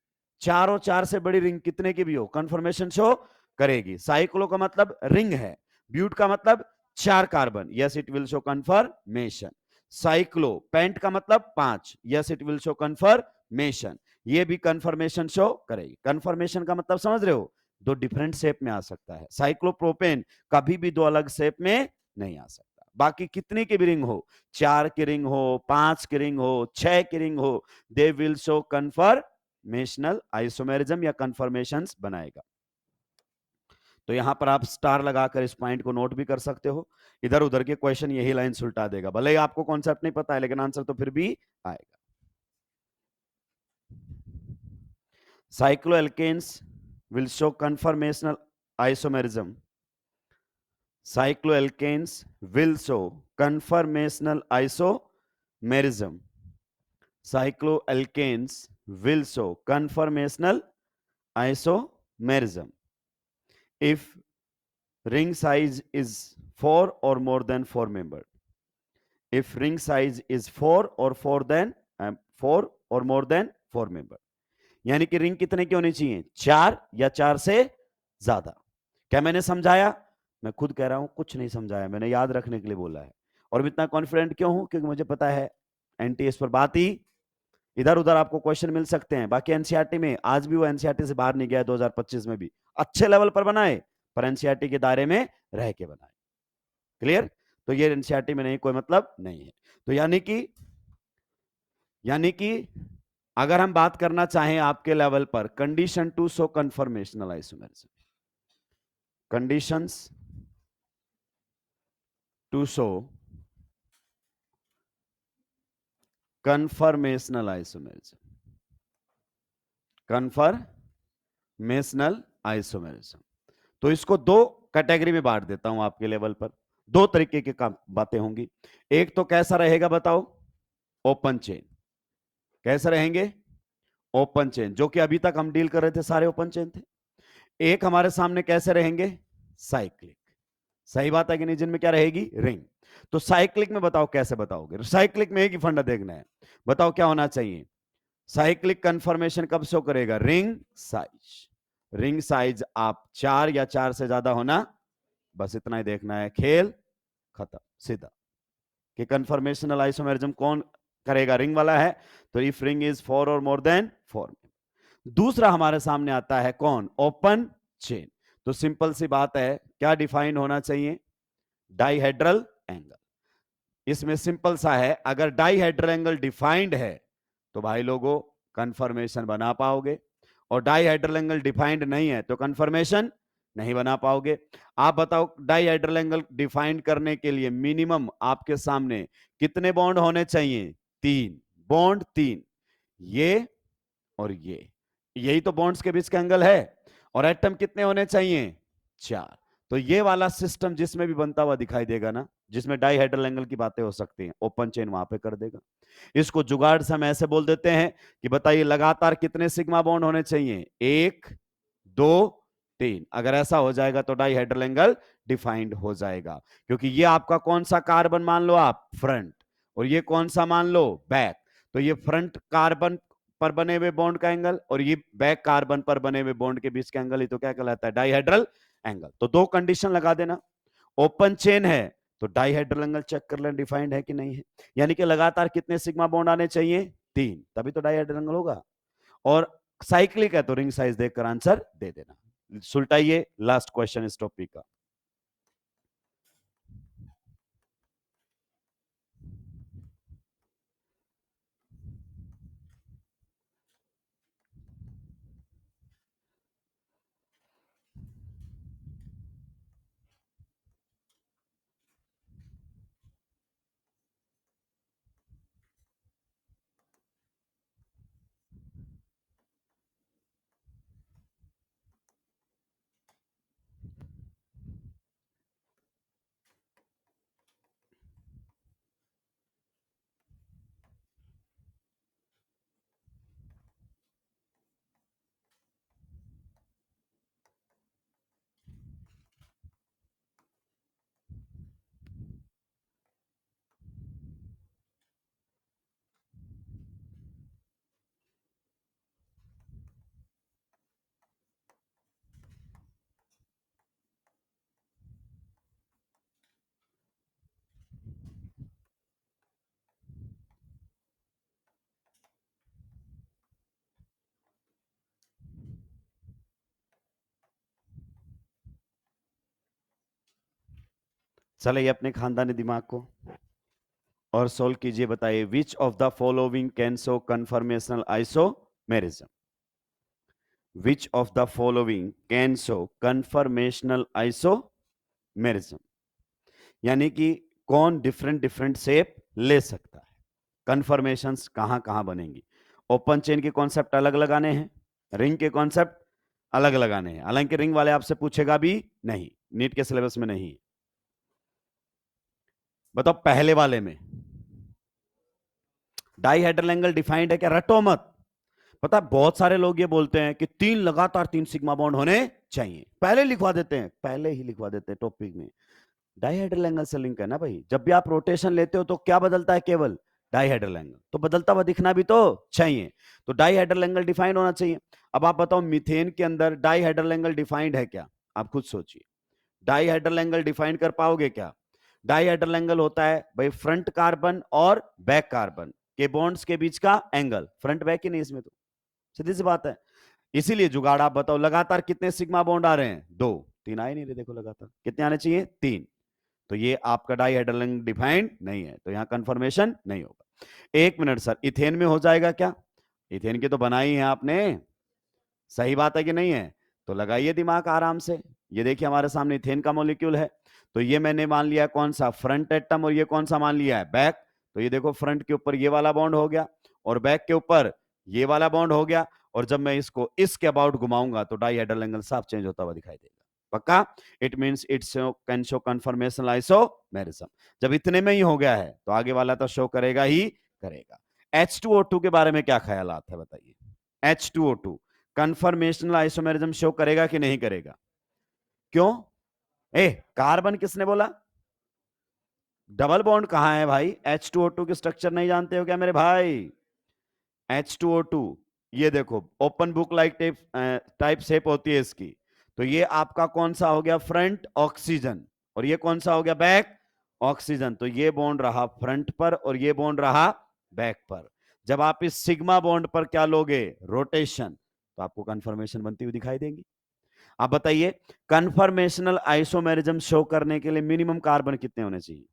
4 और 4 से बड़ी रिंग कितने की भी हो कंफर्मेशन शो करेगी। साइक्लो का मतलब रिंग है, ब्यूट का मतलब 4 कार्बन, yes it will show conformation. Cyclopent का मतलब 5, yes it will show conformation, ये भी कंफर्मेशन शो करेगी। कंफर्मेशन का मतलब समझ रहे हो? 2 डिफरेंट शेप में आ सकता है। साइक्लोप्रोपेन कभी भी 2 अलग शेप में नहीं आ सकता। बाकी कितनी की भी रिंग हो, 4 की रिंग हो, 5 की रिंग हो, 6 की रिंग हो, they will show conformational isomerism या कंफर्मेशंस बनाएगा। तो यहां पर आप स्टार लगाकर इस पॉइंट को नोट भी कर सकते हो। इधर उधर के क्वेश्चन यही लाइन उल्टा देगा, भले ही आपको कॉन्सेप्ट नहीं पता है, लेकिन आंसर तो फिर भी आएगा। Cycloalkenes will show conformational isomerism. Cycloalkanes will show conformational isomerism. Cycloalkanes will show conformational isomerism if ring size is 4 or more than 4 membered. If ring size is 4 or 4 or more than 4 membered. यानी कि ring कितने की होनी चाहिए? 4 या 4 से ज्यादा। क्या मैंने समझाया? मैं खुद कह रहा हूं कुछ नहीं समझाया, मैंने याद रखने के लिए बोला है। और मैं इतना कॉन्फिडेंट क्यों हूं? क्योंकि मुझे पता है एनटीएस पर बात ही, इधर उधर आपको क्वेश्चन मिल सकते हैं। बाकी एनसीईआरटी में आज भी वो एनसीईआरटी से बाहर नहीं गया, 2025 में भी अच्छे लेवल पर बनाए, पर एनसीईआरटी के दायरे में रह के बनाए। क्लियर? तो ये एनसीईआरटी में नहीं, कोई मतलब नहीं है। तो यानी कि यानी कि अगर हम बात करना चाहें आपके लेवल पर, condition to show conformational isomerism, conditions to show conformational isomerism, conformational isomerism. तो इसको दो कैटेगरी में बांट देता हूं आपके लेवल पर, दो तरीके की बातें होंगी। एक तो कैसा रहेगा बताओ, ओपन चेन। कैसे रहेंगे, ओपन चेन, जो कि अभी तक हम डील कर रहे थे सारे ओपन चेन थे। एक हमारे सामने कैसे रहेंगे, साइक्लिक। सही बात है कि नहीं, जिनमें क्या रहेगी, रिंग। तो साइक्लिक में बताओ कैसे बताओगे, साइक्लिक में एक ही फंडा देखना है, बताओ क्या होना चाहिए। साइक्लिक कंफर्मेशन कब शो करेगा, रिंग साइज। रिंग साइज आप 4 या 4 से ज्यादा होना, बस इतना ही देखना है, खेल खत्म सीधा। कि कंफर्मेशनल आइसोमेरिज्म कौन करेगा, रिंग वाला है, तो इफ रिंग इज 4 और मोर देन 4। दूसरा हमारे सामने आता है कौन, ओपन चेन। तो सिंपल सी बात है, क्या डिफाइन होना चाहिए, डाइहेड्रल एंगल। इसमें सिंपल सा है, अगर डाइहेड्रल एंगल डिफाइंड है तो भाई लोगों कंफर्मेशन बना पाओगे, और डाइहेड्रल एंगल डिफाइंड नहीं है तो कंफर्मेशन नहीं बना पाओगे। आप बताओ, डाइहेड्रल एंगल डिफाइंड करने के लिए मिनिमम आपके सामने कितने बॉन्ड होने चाहिए, 3 बॉन्ड, 3, ये और ये, यही तो बॉन्ड्स के बीच का एंगल है। और एटम कितने होने चाहिए, 4। तो ये वाला सिस्टम जिसमें भी बनता हुआ दिखाई देगा ना, जिसमें डाइहेड्रल एंगल की बातें हो सकती हैं, ओपन चेन वहां पे कर देगा। इसको जुगाड़ से हम ऐसे बोल देते हैं कि बताइए लगातार कितने सिग्मा बॉन्ड होने चाहिए, 1 2 3। अगर ऐसा हो जाएगा तो डाइहेड्रल एंगल डिफाइंड हो जाएगा, क्योंकि ये आपका कौन सा कार्बन मान लो आप, फ्रंट, और ये कौन सा मान लो, बैक। तो ये फ्रंट कार्बन पर बने हुए बॉन्ड का एंगल और ये बैक कार्बन पर बने हुए बॉन्ड के बीच का एंगल ही तो क्या कहलाता है, डाइहेड्रल एंगल। तो दो कंडीशन लगा देना, ओपन चेन है तो डाइहेड्रल एंगल चेक कर लेना डिफाइंड है कि नहीं है, यानी कि लगातार कितने सिग्मा बॉन्ड आने चाहिए, 3, तभी तो डाइहेड्रल एंगल होगा। और साइक्लिक है तो रिंग साइज देखकर आंसर दे देना। सुलटाइए लास्ट क्वेश्चन इस टॉपिक का। चलिए अपने खानदानी दिमाग को और सोल्व कीजिए, बताइए which of the following can show conformational isomerism, which of the following can show conformational isomerism, यानी कि कौन डिफरेंट डिफरेंट शेप ले सकता है, कन्फर्मेशंस कहां कहां बनेंगी। ओपन चेन के कॉन्सेप्ट अलग लगाने हैं, रिंग के कॉन्सेप्ट अलग लगाने हैं, हालांकि रिंग वाले आपसे पूछेगा भी नहीं, नीट के सिलेबस में नहीं। बताओ पहले वाले में डाइहेड्रल एंगल डिफाइंड है क्या, रटो मत। पता है बहुत सारे लोग ये बोलते हैं कि 3 लगातार 3 सिग्मा बॉन्ड होने चाहिए, पहले लिखवा देते हैं, पहले ही लिखवा देते हैं टॉपिक में। डाइहेड्रल एंगल से लिंक है ना भाई, जब भी आप रोटेशन लेते हो तो क्या बदलता है, केवल डाइहेड्रल एंगल, तो बदलता हुआ दिखना भी तो चाहिए, तो डाइहेड्रल एंगल डिफाइंड होना चाहिए। अब आप बताओ मीथेन के अंदर डाइहेड्रल एंगल डिफाइंड है क्या, आप खुद सोचिए, डाइहेड्रल एंगल डिफाइंड कर पाओगे क्या। डाइहेड्रल एंगल होता है भाई फ्रंट कार्बन और बैक कार्बन के बॉन्ड्स के बीच का एंगल, फ्रंट बैक ही नहीं इसमें, तो सीधी सी बात है। इसीलिए जुगाड़, आप बताओ लगातार कितने सिग्मा बॉन्ड आ रहे हैं, 2, 3 आए नहीं रहे, देखो लगातार कितने आने चाहिए, 3। तो ये आपका डाइहेड्रल एंगल डिफाइंड नहीं है, तो यहां कंफर्मेशन नहीं होगा। एक मिनट सर, इथेन में हो जाएगा क्या? इथेन की तो बनाई है आपने, सही बात है कि नहीं है? तो लगाइए दिमाग आराम से। ये देखिए हमारे सामने इथेन का मॉलिक्यूल है, तो ये मैंने मान लिया कौन सा, फ्रंट एटम, और ये कौन सा मान लिया है, बैक। तो ये देखो फ्रंट के ऊपर ये वाला बॉन्ड हो गया और बैक के ऊपर ये वाला बॉन्ड हो गया, और जब मैं इसको इसके अबाउट घुमाऊंगा तो डाइहेड्रल एंगल साफ चेंज होता हुआ दिखाई देगा। पक्का? It means it's can show conformational isomerism. जब इतने में ही हो गया है तो आगे वाला तो शो करेगा ही करेगा। H2O2 के बारे में क्या ख्यालात है बताइए? H2O2 कन्फर्मेशनल आइसोमेरिज्म शो करेगा कि नहीं करेगा? क्यों? कार्बन किसने बोला? डबल बॉन्ड कहां है भाई? H2O2 की स्ट्रक्चर नहीं जानते हो क्या मेरे भाई? H2O2 ये देखो open book like type shape होती है इसकी। तो ये आपका कौन सा हो गया, फ्रंट ऑक्सीजन, और ये कौन सा हो गया, बैक ऑक्सीजन। तो ये बॉन्ड रहा फ्रंट पर और ये बॉन्ड रहा बैक पर। जब आप इस सिग्मा बॉन्ड पर क्या लोगे, रोटेशन, तो आपको कन्फर्मेशन बनती हुई दिखाई देंगी। आप बताइए कन्फर्मेशनल आइसोमेरिज्म शो करने के लिए मिनिमम कार्बन कितने होने चाहिए?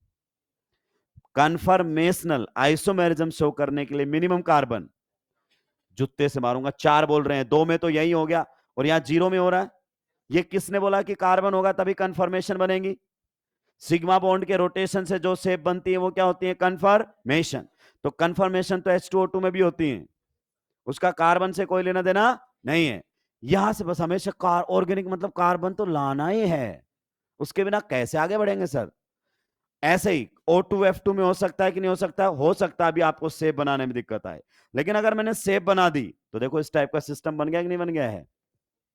कन्फर्मेशनल आइसोमेरिज्म शो करने के लिए मिनिमम कार्बन, जुत्ते से मारूंगा, 4 बोल रहे हैं, 2 में तो यही हो गया और यहां 0 में हो रहा है। ये किसने बोला कि कार्बन होगा तभी कन्फर्मेशन बनेगी? सिग्मा बॉन्ड के रोटेशन से जो शेप बनती है वो क्या होती है, कन्फर्मेशन। तो कन्फर्मेशन तो H2O2 में भी होती है, उसका कार्बन से कोई लेना देना नहीं है। यहां से बस हमेशा ऑर्गेनिक मतलब कार्बन तो लाना ही है, उसके बिना कैसे आगे बढ़ेंगे सर? ऐसे ही O2F2 में हो सकता है कि नहीं हो सकता? हो सकता है, अभी आपको शेप बनाने में दिक्कत आए, लेकिन अगर मैंने शेप बना दी तो देखो इस टाइप का सिस्टम बन गया कि नहीं बन गया है?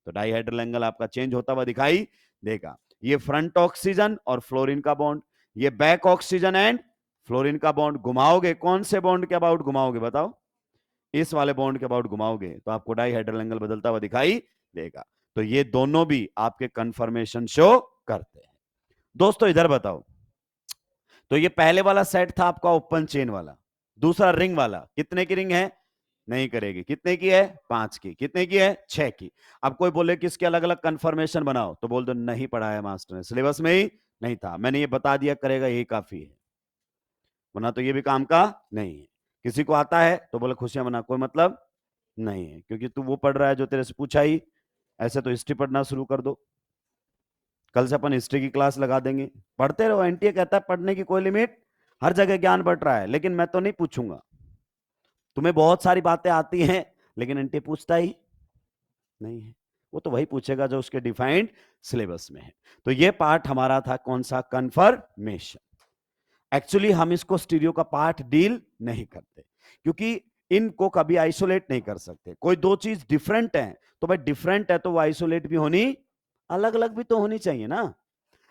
तो डाइहेड्रल एंगल आपका चेंज होता हुआ दिखाई देगा। ये फ्रंट ऑक्सीजन और फ्लोरीन का बॉन्ड, ये बैक ऑक्सीजन एंड फ्लोरीन का बॉन्ड। घुमाओगे कौन से बॉन्ड के अबाउट घुमाओगे बताओ? इस वाले बॉन्ड के अबाउट घुमाओगे तो आपको डाइहेड्रल एंगल बदलता हुआ दिखाई देगा। तो ये दोनों भी आपके कन्फर्मेशन शो करते हैं। दोस्तों इधर बताओ, तो ये पहले वाला सेट था आपका ओपन चेन वाला, दूसरा रिंग वाला, कितने की रिंग है? नहीं करेगी। कितने की है? 5 की। कितने की है? 6 की। अब कोई बोले कि इसके अलग अलग कंफर्मेशन बनाओ, तो बोल दो नहीं पढ़ाया मास्टर ने, सिलेबस में ही नहीं था, मैंने ये बता दिया करेगा यही काफी है, वरना तो ये भी काम का नहीं है। किसी को आता है तो बोले खुशियां मना, कोई मतलब नहीं है, क्योंकि तू वो पढ़ रहा है जो तेरे से पूछा ही। ऐसे तो हिस्ट्री पढ़ना शुरू कर दो, कल से अपन हिस्ट्री की क्लास लगा देंगे, पढ़ते रहो। एनटीए कहता है पढ़ने की कोई लिमिट, हर जगह ज्ञान बढ़ रहा है, लेकिन मैं तो नहीं पूछूंगा। तुम्हें बहुत सारी बातें आती हैं लेकिन एनटीए पूछता ही नहीं है, वो तो वही पूछेगा जो उसके डिफाइंड सिलेबस में है। तो ये पार्ट हमारा था कौन सा, कन्फर्मेशन। एक्चुअली हम इसको स्टीरियो का पार्ट डील नहीं करते, क्योंकि इनको कभी आइसोलेट नहीं कर सकते। कोई दो चीज डिफरेंट है तो भाई डिफरेंट है तो वो आइसोलेट भी होनी, अलग अलग भी तो होनी चाहिए ना।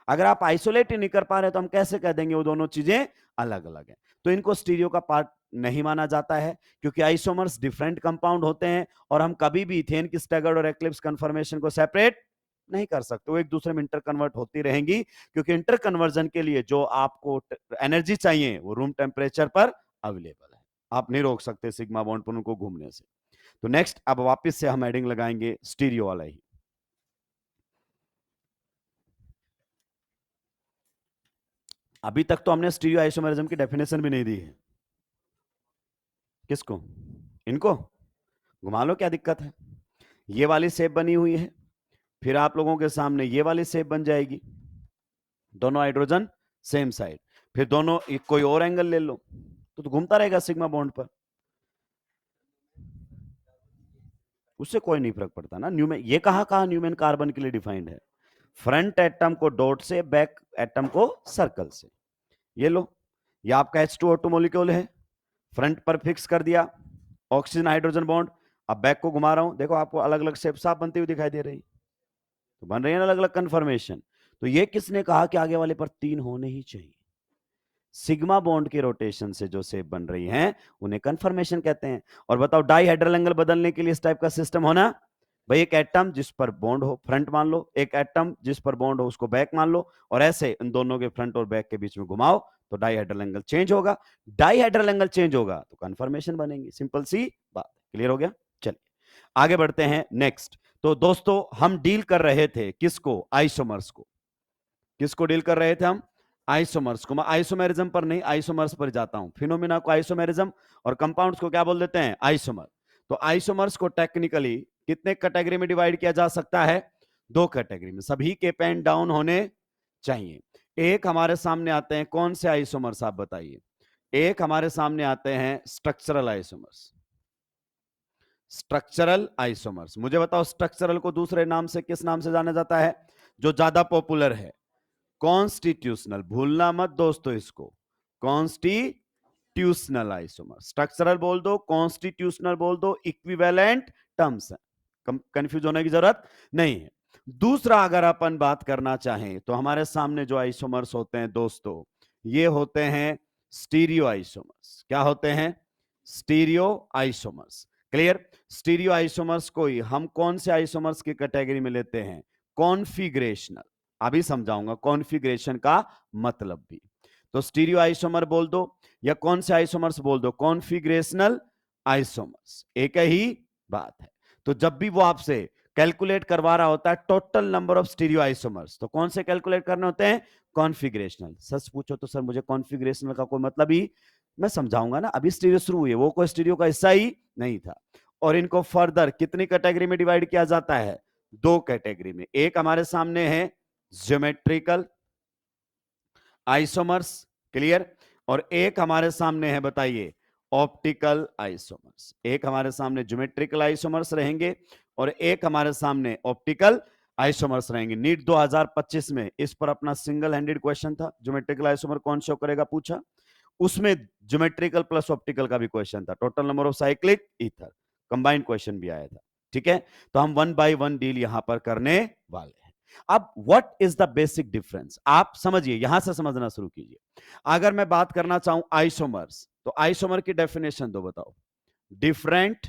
अगर आप आइसोलेट ही नहीं कर पा रहे तो हम कैसे कह देंगे वो दोनों चीजें अलग अलग है? तो इनको स्टीरियो का पार्ट नहीं माना जाता है, क्योंकि आइसोमर्स डिफरेंट कंपाउंड होते हैं और हम कभी भी इथेन की स्टैगर्ड और एक्लिप्स कंफर्मेशन को सेपरेट नहीं कर सकते, वो एक दूसरे में इंटर कन्वर्ट होती रहेंगी, क्योंकि इंटर कन्वर्जन के लिए जो आपको एनर्जी चाहिए वो रूम टेम्परेचर पर अवेलेबल है, आप नहीं रोक सकते सिग्मा बॉन्ड पर उनको घूमने से। तो नेक्स्ट अब वापस से हम हेडिंग लगाएंगे स्टीरियो वाला ही। अभी तक तो हमने स्टीरियो आइसोमेरिज्म की डेफिनेशन भी नहीं दी है। किसको? इनको घुमा लो, क्या दिक्कत है? ये वाली शेप बनी हुई है, फिर आप लोगों के सामने ये वाली शेप बन जाएगी, दोनों हाइड्रोजन सेम साइड, फिर दोनों कोई और एंगल ले लो तो घूमता रहेगा सिग्मा बॉन्ड पर, उससे कोई नहीं फर्क पड़ता ना। न्यूमेन ये कहा न्यूमेन कार्बन के लिए डिफाइंड है, फ्रंट एटम को डॉट से, बैक एटम को सर्कल से। ये लो, ये आपका H2O2 मॉलिक्यूल है, फ्रंट पर फिक्स कर दिया ऑक्सीजन हाइड्रोजन बॉन्ड। अब बैक को घुमा रहा हूं, देखो आपको अलग अलग शेप साफ बनती हुई दिखाई दे रही, तो बन रही है ना अलग अलग कंफर्मेशन। तो ये किसने कहा कि आगे वाले पर 3 होने ही चाहिए? सिग्मा बॉन्ड के रोटेशन से जो शेप बन रही हैं उन्हें कंफर्मेशन कहते हैं। और बताओ डाइहेड्रल एंगल बदलने के लिए इस टाइप का सिस्टम होना, भाई एक एटम जिस पर बॉन्ड हो फ्रंट मान लो, एक एटम जिस पर बॉन्ड हो उसको बैक मान लो, और ऐसे इन दोनों के फ्रंट और बैक के बीच में घुमाओ तो डाइहेड्रल एंगल चेंज होगा। डाइहेड्रल एंगल चेंज होगा तो कंफर्मेशन बनेगी, सिंपल सी बात। क्लियर हो गया? चलिए आगे बढ़ते हैं नेक्स्ट। तो दोस्तों हम डील कर रहे थे किसको? आइसोमर्स को। किसको डील कर रहे थे हम? आइसोमर्स को मैं आइसोमेरिज्म पर नहीं, आइसोमर्स पर जाता हूं। फिनोमिना को आइसोमेरिज्म और कंपाउंड्स को क्या बोल देते हैं? आइसोमर। तो आइसोमर्स को टेक्निकली कितने कैटेगरी में डिवाइड किया जा सकता है? 2 कैटेगरी में। सभी के पेन डाउन होने चाहिए। एक हमारे सामने आते हैं कौन से आइसोमर्स, आप बताइए। एक हमारे सामने आते हैं स्ट्रक्चरल आइसोमर्स। स्ट्रक्चरल आइसोमर्स, मुझे बताओ स्ट्रक्चरल को दूसरे नाम से किस नाम से जाना जाता है जो ज्यादा पॉपुलर है? कॉन्स्टिट्यूशनल। भूलना मत दोस्तों इसको, कॉन्स्टिट्यूशनल आइसोमर। स्ट्रक्चरल बोल दो, कॉन्स्टिट्यूशनल बोल दो, इक्विवेलेंट टर्म्स है, कंफ्यूज होने की जरूरत नहीं है। दूसरा अगर अपन बात करना चाहें तो हमारे सामने जो आइसोमर्स होते हैं दोस्तों, ये होते हैं स्टीरियो आइसोमर्स। क्या होते हैं? Stereo isomers. Clear? Stereo isomers को ही हम कौन से आइसोमर्स की कैटेगरी में लेते हैं? कॉन्फिगरेशनल। अभी समझाऊंगा कॉन्फ़िगरेशन का मतलब भी। तो स्टीरियो आइसोमर बोल दो या कौन से आइसोमर्स बोल दो, कॉन्फ़िगरेशनल आइसोमर्स, एक ही बात है। तो जब भी वो आपसे कैलकुलेट करवा रहा होता है total number of stereo isomers, तो कौन से कैलकुलेट करने होते हैं? कॉन्फ़िगरेशनल। सच पूछो तो सर मुझे कॉन्फ़िगरेशनल का कोई मतलब ही, मैं समझाऊंगा ना, अभी स्टीरियो शुरू हुई है, वो कोई स्टीरियो का हिस्सा ही नहीं था। और इनको फर्दर कितनी कैटेगरी में डिवाइड किया जाता है? 2 कैटेगरी में। एक हमारे सामने है ज्योमेट्रिकल आइसोमर्स, क्लियर? और एक हमारे सामने है, बताइए, ऑप्टिकल आइसोमर्स। एक हमारे सामने ज्योमेट्रिकल आइसोमर्स रहेंगे और एक हमारे सामने ऑप्टिकल आइसोमर्स रहेंगे। नीट 2025 में इस पर अपना सिंगल हैंडेड क्वेश्चन था, ज्योमेट्रिकल आइसोमर कौन शो करेगा पूछा, उसमें ज्योमेट्रिकल प्लस ऑप्टिकल का भी क्वेश्चन था, total number of cyclic ether, combined question भी आया था। ठीक है, तो हम 1 बाय 1 डील यहां पर करने वाले हैं। अब what is the basic difference, आप समझिए, यहां से समझना शुरू कीजिए। अगर मैं बात करना चाहूं आइसोमर्स, तो आइसोमर की डेफिनेशन दो, बताओ। Different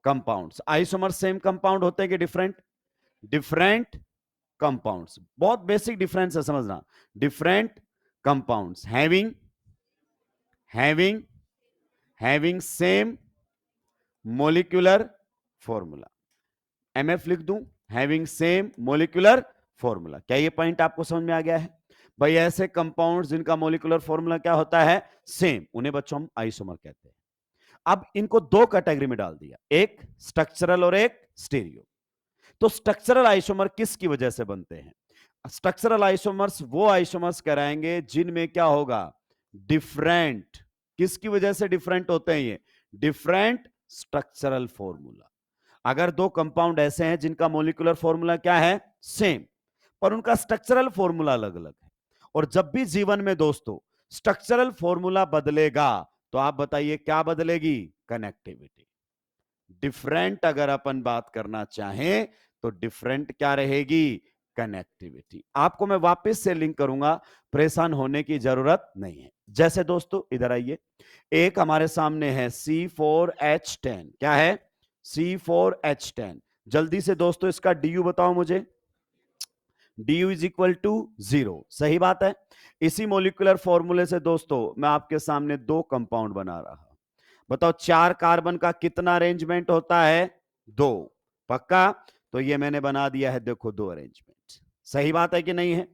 compounds. Isomer same compound होते हैं कि डिफरेंट? Different compounds. बहुत बेसिक डिफरेंस है, समझना। Different compounds having same molecular formula. MF लिख दूं, हैविंग सेम मोलिकुलर फॉर्मूला। क्या ये पॉइंट आपको समझ में आ गया है? भाई ऐसे कंपाउंड जिनका मोलिकुलर फॉर्मूला क्या होता है? सेम, उन्हें बच्चों हम आइसोमर कहते हैं। अब इनको 2 कैटेगरी में डाल दिया, एक स्ट्रक्चरल और एक स्टीरियो। तो स्ट्रक्चरल आइसोमर किसकी वजह से बनते हैं? स्ट्रक्चरल आइसोमर्स वो आइसोमर्स कराएंगे जिनमें क्या होगा? डिफरेंट। किसकी वजह से डिफरेंट होते हैं ये? Different structural formula. अगर 2 कंपाउंड ऐसे हैं जिनका मोलिकुलर फॉर्मूला क्या है? सेम, पर उनका स्ट्रक्चरल फॉर्मूला अलग अलग है। और जब भी जीवन में दोस्तों स्ट्रक्चरल फॉर्मूला बदलेगा, तो आप बताइए क्या बदलेगी? कनेक्टिविटी। डिफरेंट अगर अपन बात करना चाहें तो डिफरेंट क्या रहेगी? कनेक्टिविटी। आपको मैं वापस से लिंक करूंगा, परेशान होने की जरूरत नहीं है। जैसे दोस्तों इधर आइए, एक हमारे सामने है C4H10। क्या है? C4H10। जल्दी से दोस्तों इसका DU बताओ मुझे। DU is equal to 0। सही बात है। इसी मोलिकुलर फॉर्मूले से दोस्तों मैं आपके सामने 2 कंपाउंड बना रहा हूं। बताओ 4 कार्बन का कितना अरेंजमेंट होता है? 2। पक्का? तो ये मैंने बना दिया है, देखो 2 अरेंजमेंट। सही बात है कि नहीं है?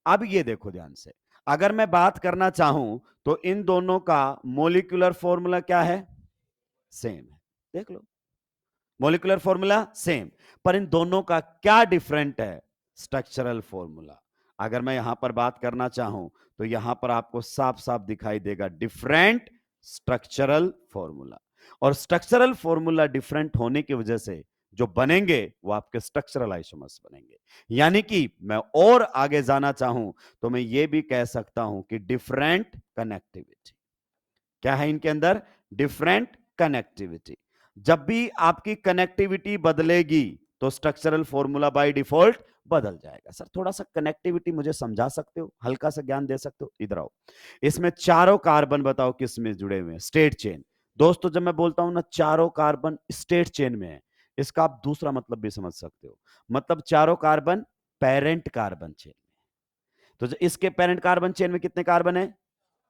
अब ये देखो ध्यान से, अगर मैं बात करना चाहूं तो इन दोनों का मोलिकुलर फॉर्मूला क्या है? सेम है। देख लो, मोलिकुलर फॉर्मूला सेम, पर इन दोनों का क्या डिफरेंट है? Structural formula. अगर मैं यहां पर बात करना चाहूं तो यहां पर आपको साफ साफ दिखाई देगा डिफरेंट स्ट्रक्चरल फॉर्मूला। और स्ट्रक्चरल फॉर्मूला डिफरेंट होने की वजह से जो बनेंगे वो आपके स्ट्रक्चरल आइसोमर्स बनेंगे। यानी कि मैं और आगे जाना चाहूं तो मैं ये भी कह सकता हूं कि डिफरेंट कनेक्टिविटी। क्या है इनके अंदर? Different connectivity. जब भी आपकी कनेक्टिविटी बदलेगी तो स्ट्रक्चरल फॉर्मूला बाय डिफॉल्ट बदल जाएगा। सर थोड़ा सा कनेक्टिविटी मुझे समझा सकते हो, हल्का सा ज्ञान दे सकते हो? इधर आओ, इसमें चारों कार्बन बताओ किस में जुड़े हुए हैं? State chain. दोस्तों जब मैं बोलता हूं ना चारों कार्बन स्टेट चेन में है, इसका आप दूसरा मतलब भी समझ सकते हो, मतलब चारों कार्बन पेरेंट कार्बन चेन में। तो इसके पेरेंट कार्बन चेन में कितने कार्बन है?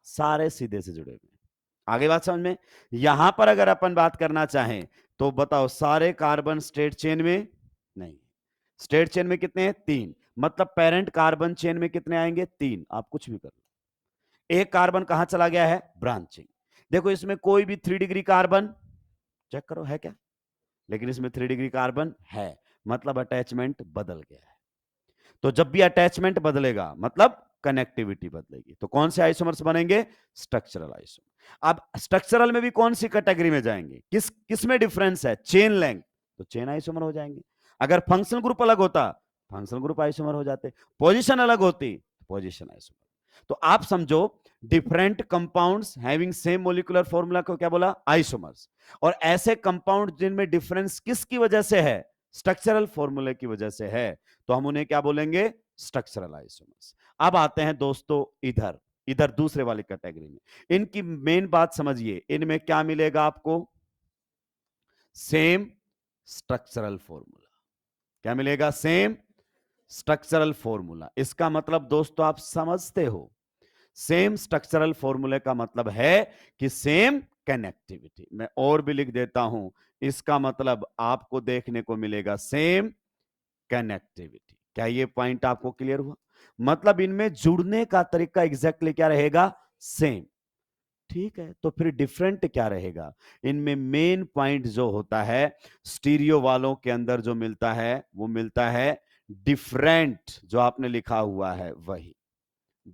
सारे सीधे से जुड़े हुए हैं। आगे बात समझ में? यहां पर अगर अपन बात करना चाहें तो बताओ सारे कार्बन स्ट्रेट चेन में नहीं, स्ट्रेट चेन में कितने हैं? 3, मतलब पेरेंट कार्बन चेन में कितने आएंगे? 3। आप कुछ भी कर लो। एक कार्बन कहां चला गया है? ब्रांचिंग। देखो इसमें कोई भी 3 डिग्री कार्बन चेक करो है क्या, लेकिन इसमें 3 डिग्री कार्बन है, मतलब अटैचमेंट बदल गया है। तो जब भी अटैचमेंट बदलेगा मतलब कनेक्टिविटी बदलेगी। तो कौन से आइसोमर्स बनेंगे? Structural isomer. अब स्ट्रक्चरल में भी कौन सी कैटेगरी में जाएंगे? किस में डिफरेंस है? चेन लेंथ, तो चेन आइसोमर हो जाएंगे। अगर फंक्शनल ग्रुप अलग होता, फंक्शनल ग्रुप आइसोमर हो जाते। पोजीशन अलग होती, पोजीशन आइसोमर। तो आप समझो different compounds having same molecular formula को क्या बोला? आइसोमर्स। और ऐसे कंपाउंड जिनमें डिफरेंस किसकी वजह से है? स्ट्रक्चरल फॉर्मूले की वजह से है, तो हम उन्हें क्या बोलेंगे? Structural isomers. अब आते हैं दोस्तों इधर इधर दूसरे वाली कैटेगरी में। इनकी मेन बात समझिए, इनमें क्या मिलेगा आपको? Same structural formula. क्या मिलेगा? Same structural formula. इसका मतलब दोस्तों आप समझते हो, सेम स्ट्रक्चरल फॉर्मूले का मतलब है कि सेम कनेक्टिविटी। मैं और भी लिख देता हूं, इसका मतलब आपको देखने को मिलेगा सेम कनेक्टिविटी। क्या ये पॉइंट आपको क्लियर हुआ? मतलब इनमें जुड़ने का तरीका एग्जैक्टली क्या रहेगा? सेम। ठीक है, तो फिर डिफरेंट क्या रहेगा? इनमें मेन पॉइंट जो होता है स्टीरियो वालों के अंदर जो मिलता है वो मिलता है डिफरेंट। जो आपने लिखा हुआ है वही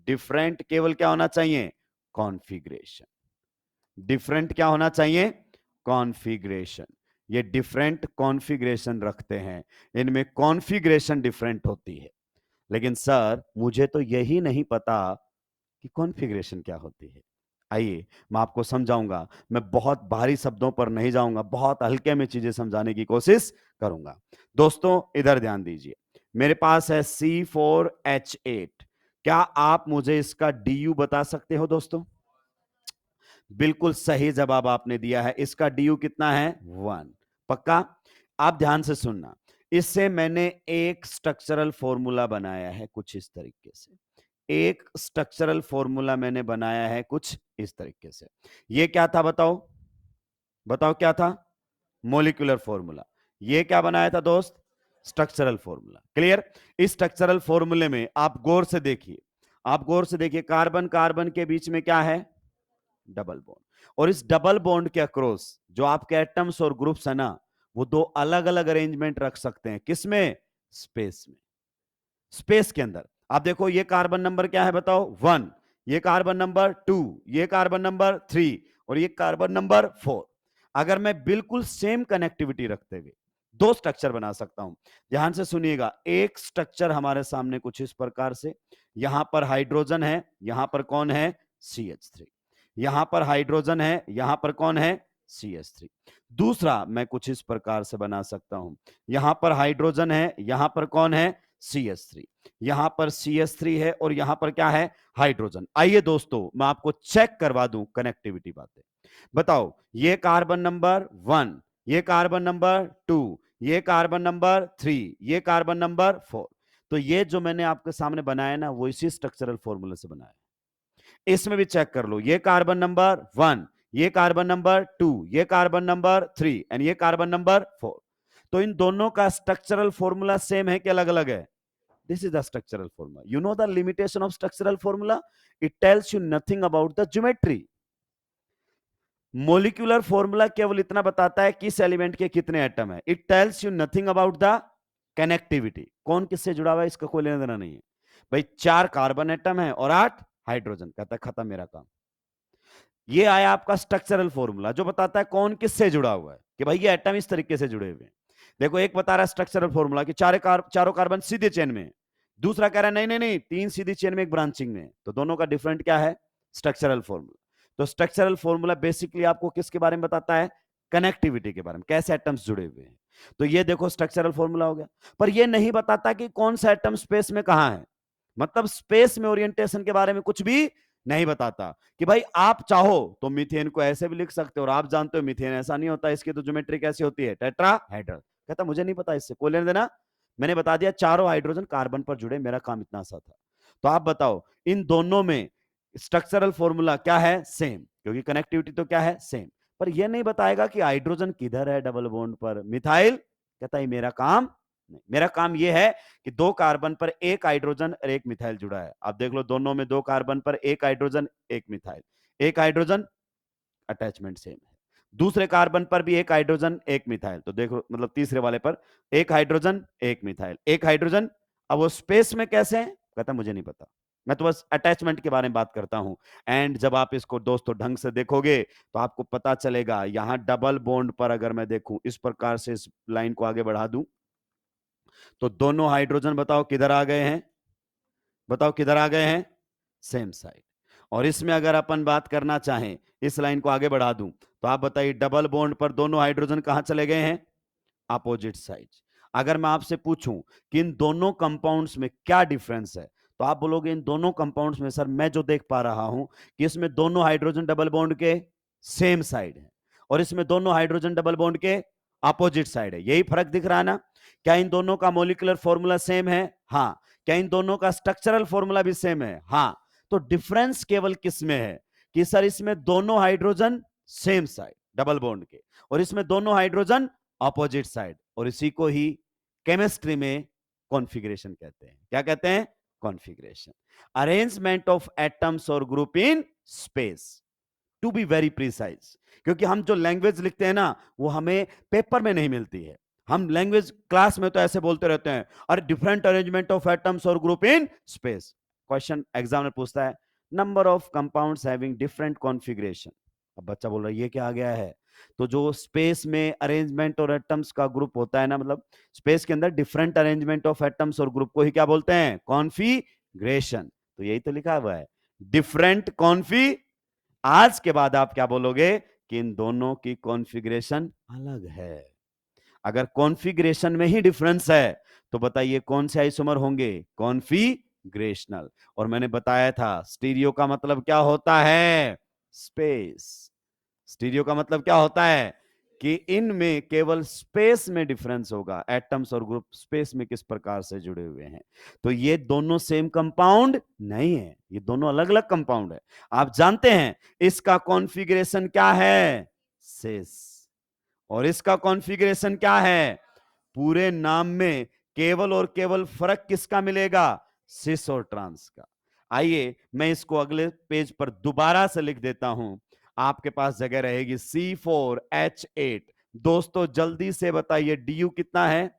डिफरेंट। केवल क्या होना चाहिए? कॉन्फ़िगरेशन। डिफरेंट क्या होना चाहिए? कॉन्फ़िगरेशन। ये डिफरेंट कॉन्फ़िगरेशन रखते हैं, इनमें कॉन्फ़िगरेशन डिफरेंट होती है। लेकिन सर मुझे तो यही नहीं पता कि कॉन्फ़िगरेशन क्या होती है। आइए मैं आपको समझाऊंगा। मैं बहुत भारी शब्दों पर नहीं जाऊंगा, बहुत हल्के में चीजें समझाने की कोशिश करूंगा। दोस्तों इधर ध्यान दीजिए, मेरे पास है C4H8। क्या आप मुझे इसका DU बता सकते हो दोस्तों? बिल्कुल सही जवाब आपने दिया है। इसका DU कितना है? 1। पक्का? आप ध्यान से सुनना, इससे मैंने एक स्ट्रक्चरल फॉर्मूला बनाया है कुछ इस तरीके से। एक स्ट्रक्चरल फॉर्मूला मैंने बनाया है कुछ इस तरीके से। ये क्या था बताओ? बताओ क्या था? Molecular formula. ये क्या बनाया था दोस्त? Structural formula. क्लियर? इस स्ट्रक्चरल फॉर्मूले में आप गौर से देखिए, आप गौर से देखिए, कार्बन कार्बन के बीच में क्या है? Double bond. और इस डबल बॉन्ड के अक्रॉस जो आपके एटम्स और ग्रुप्स है ना, वो दो अलग अलग अरेंजमेंट रख सकते हैं। किसमें? स्पेस में। स्पेस के अंदर आप देखो, ये कार्बन नंबर क्या है बताओ? 1। ये कार्बन नंबर 2, ये कार्बन नंबर 3 और ये कार्बन नंबर 4। अगर मैं बिल्कुल सेम कनेक्टिविटी रखते हुए दो स्ट्रक्चर बना सकता हूं। ध्यान से सुनिएगा, एक स्ट्रक्चर हमारे सामने कुछ इस प्रकार से, यहां पर हाइड्रोजन है, यहां पर कौन है? CH3। यहां पर हाइड्रोजन है, यहां पर कौन है? CH3। दूसरा मैं कुछ इस प्रकार से बना सकता हूं, यहां पर हाइड्रोजन है, यहां पर कौन है? CH3। यहां पर CH3 है और यहां पर क्या है? हाइड्रोजन। आइए दोस्तों मैं आपको चेक करवा दूं कनेक्टिविटी बातें। बताओ, ये कार्बन नंबर 1, ये कार्बन नंबर 2, ये कार्बन नंबर 3, ये कार्बन नंबर 4। तो ये जो मैंने आपके सामने बनाया ना, वो इसी स्ट्रक्चरल फॉर्मूले से बनाया। इसमें भी चेक कर लो, ये कार्बन नंबर 1, ये कार्बन नंबर 2, ये कार्बन नंबर 3 एंड ये कार्बन नंबर 4। तो इन दोनों का स्ट्रक्चरल फॉर्मूला सेम है कि अलग अलग है? This is the structural formula. You know the limitation of structural formula? It tells you nothing about the geometry. Molecular formula केवल इतना बताता है किस एलिमेंट के कितने एटम है। It tells you nothing about the connectivity. कौन किससे जुड़ा हुआ है इसका कोई लेना देना नहीं है। भाई 4 कार्बन एटम है और 8 हाइड्रोजन, कहता है खत्म मेरा काम। ये आया आपका स्ट्रक्चरल फॉर्मूला जो बताता है कौन किससे जुड़ा हुआ है, कि भाई ये एटम इस तरीके से जुड़े हुए हैं। देखो, एक बता रहा है स्ट्रक्चरल फॉर्मूला कि चारों कार्बन सीधे चेन में, दूसरा कह रहा है नहीं नहीं नहीं, 3 सीधी चेन में, एक ब्रांचिंग में। तो दोनों का डिफरेंट क्या है? Structural formula. तो स्ट्रक्चरल फॉर्मूला बेसिकली आपको किसके बारे में बताता है? कनेक्टिविटी के बारे में, कैसे एटम्स जुड़े हुए हैं। तो ये देखो स्ट्रक्चरल फॉर्मूला हो गया। पर ये नहीं बताता कि कौन सा एटम स्पेस में कहां है। मतलब स्पेस में ओरिएंटेशन के बारे में कुछ भी नहीं बताता। कि भाई आप चाहो तो मीथेन को ऐसे भी लिख सकते हो, और आप जानते हो मीथेन ऐसा नहीं होता, इसकी तो ज्योमेट्री कैसी होती है? टेट्राहेड्रल। कहता मुझे नहीं पता, इससे कोई लेना देना। मैंने बता दिया चारों हाइड्रोजन कार्बन पर जुड़े, मेरा काम इतना सा था। तो आप बताओ इन दोनों में स्ट्रक्चरल फॉर्मूला क्या है? सेम, क्योंकि कनेक्टिविटी तो क्या है? सेम। पर यह नहीं बताएगा कि हाइड्रोजन किधर है डबल बॉन्ड पर। मिथाइल, कहता है मेरा काम नहीं, मेरा काम यह है कि दो कार्बन पर एक हाइड्रोजन और एक मिथाइल जुड़ा है। आप देख लो, दोनों में दो कार्बन पर एक हाइड्रोजन एक मिथाइल, एक हाइड्रोजन, अटैचमेंट सेम है। दूसरे कार्बन पर भी एक हाइड्रोजन एक मिथाइल, तो देखो मतलब तीसरे वाले पर एक हाइड्रोजन एक मिथाइल, एक हाइड्रोजन। अब वो स्पेस में कैसे हैं, कहता मुझे नहीं पता, मैं तो बस अटैचमेंट के बारे में बात करता हूं। एंड जब आप इसको दोस्तों ढंग से देखोगे तो आपको पता चलेगा, यहां डबल बॉन्ड पर अगर मैं देखूं इस प्रकार से, इस लाइन को आगे बढ़ा दूं, तो दोनों हाइड्रोजन बताओ किधर आ गए हैं, बताओ किधर आ गए हैं, सेम साइड। और इसमें अगर अपन बात करना चाहें, इस लाइन को आगे बढ़ा दूं, तो आप बताइए डबल बॉन्ड पर दोनों हाइड्रोजन कहां चले गए हैं, अपोजिट साइड। अगर मैं आपसे पूछूं कि इन दोनों कंपाउंड्स में क्या डिफरेंस है, तो आप बोलोगे इन दोनों कंपाउंड्स में सर मैं जो देख पा रहा हूं कि इसमें दोनों हाइड्रोजन डबल बॉन्ड के सेम साइड है और इसमें दोनों हाइड्रोजन डबल बॉन्ड के अपोजिट साइड है। यही फर्क दिख रहा है ना। क्या इन दोनों का मॉलिक्यूलर फॉर्मूला सेम है, हाँ। क्या इन दोनों का स्ट्रक्चरल फॉर्मूला भी सेम है, हाँ। तो डिफरेंस केवल किस में है कि सर इसमें दोनों hydrogen same side double bond के और इसमें दोनों हाइड्रोजन अपोजिट साइड। और इसी को ही केमिस्ट्री में कॉन्फ़िगरेशन कहते हैं। क्या कहते हैं, कॉन्फ़िगरेशन, अरेंजमेंट ऑफ एटम्स और group in space, to be very precise. क्योंकि हम जो लैंग्वेज लिखते हैं ना, वो हमें पेपर में नहीं मिलती है। हम लैंग्वेज क्लास में तो ऐसे बोलते रहते हैं, और डिफरेंट अरेंजमेंट ऑफ एटम्स और group in space. Question examiner पूछता है, number of compounds having different configuration. अब बच्चा बोल रहा है ये क्या आ गया है, तो जो स्पेस में अरेंजमेंट और एटम्स का ग्रुप होता है ना, मतलब स्पेस के अंदर डिफरेंट अरेंजमेंट ऑफ एटम्स और ग्रुप को ही क्या बोलते हैं, कॉन्फ़िगरेशन। तो यही तो लिखा हुआ है, डिफरेंट कॉन्फ़ी। आज के बाद आप क्या बोलोगे कि इन दोनों की कॉन्फ़िगरेशन अलग है। अगर कॉन्फ़िगरेशन में ही डिफरेंस है तो बताइए कौन से आइसोमर होंगे, कॉन्फ़िगरेशनल। और मैंने बताया था स्टीरियो का मतलब क्या होता है, स्पेस। स्टीरियो का मतलब क्या होता है कि इनमें केवल स्पेस में डिफरेंस होगा, एटम्स और ग्रुप स्पेस में किस प्रकार से जुड़े हुए हैं। तो ये दोनों सेम कंपाउंड नहीं है, ये दोनों अलग अलग कंपाउंड है। आप जानते हैं इसका कॉन्फ़िगरेशन क्या है, सिस, और इसका कॉन्फ़िगरेशन क्या है, पूरे नाम में केवल और केवल फर्क किसका मिलेगा, सिस और ट्रांस का। आइए मैं इसको अगले पेज पर दोबारा से लिख देता हूं, आपके पास जगह रहेगी, C4H8। दोस्तों जल्दी से बताइए DU कितना है,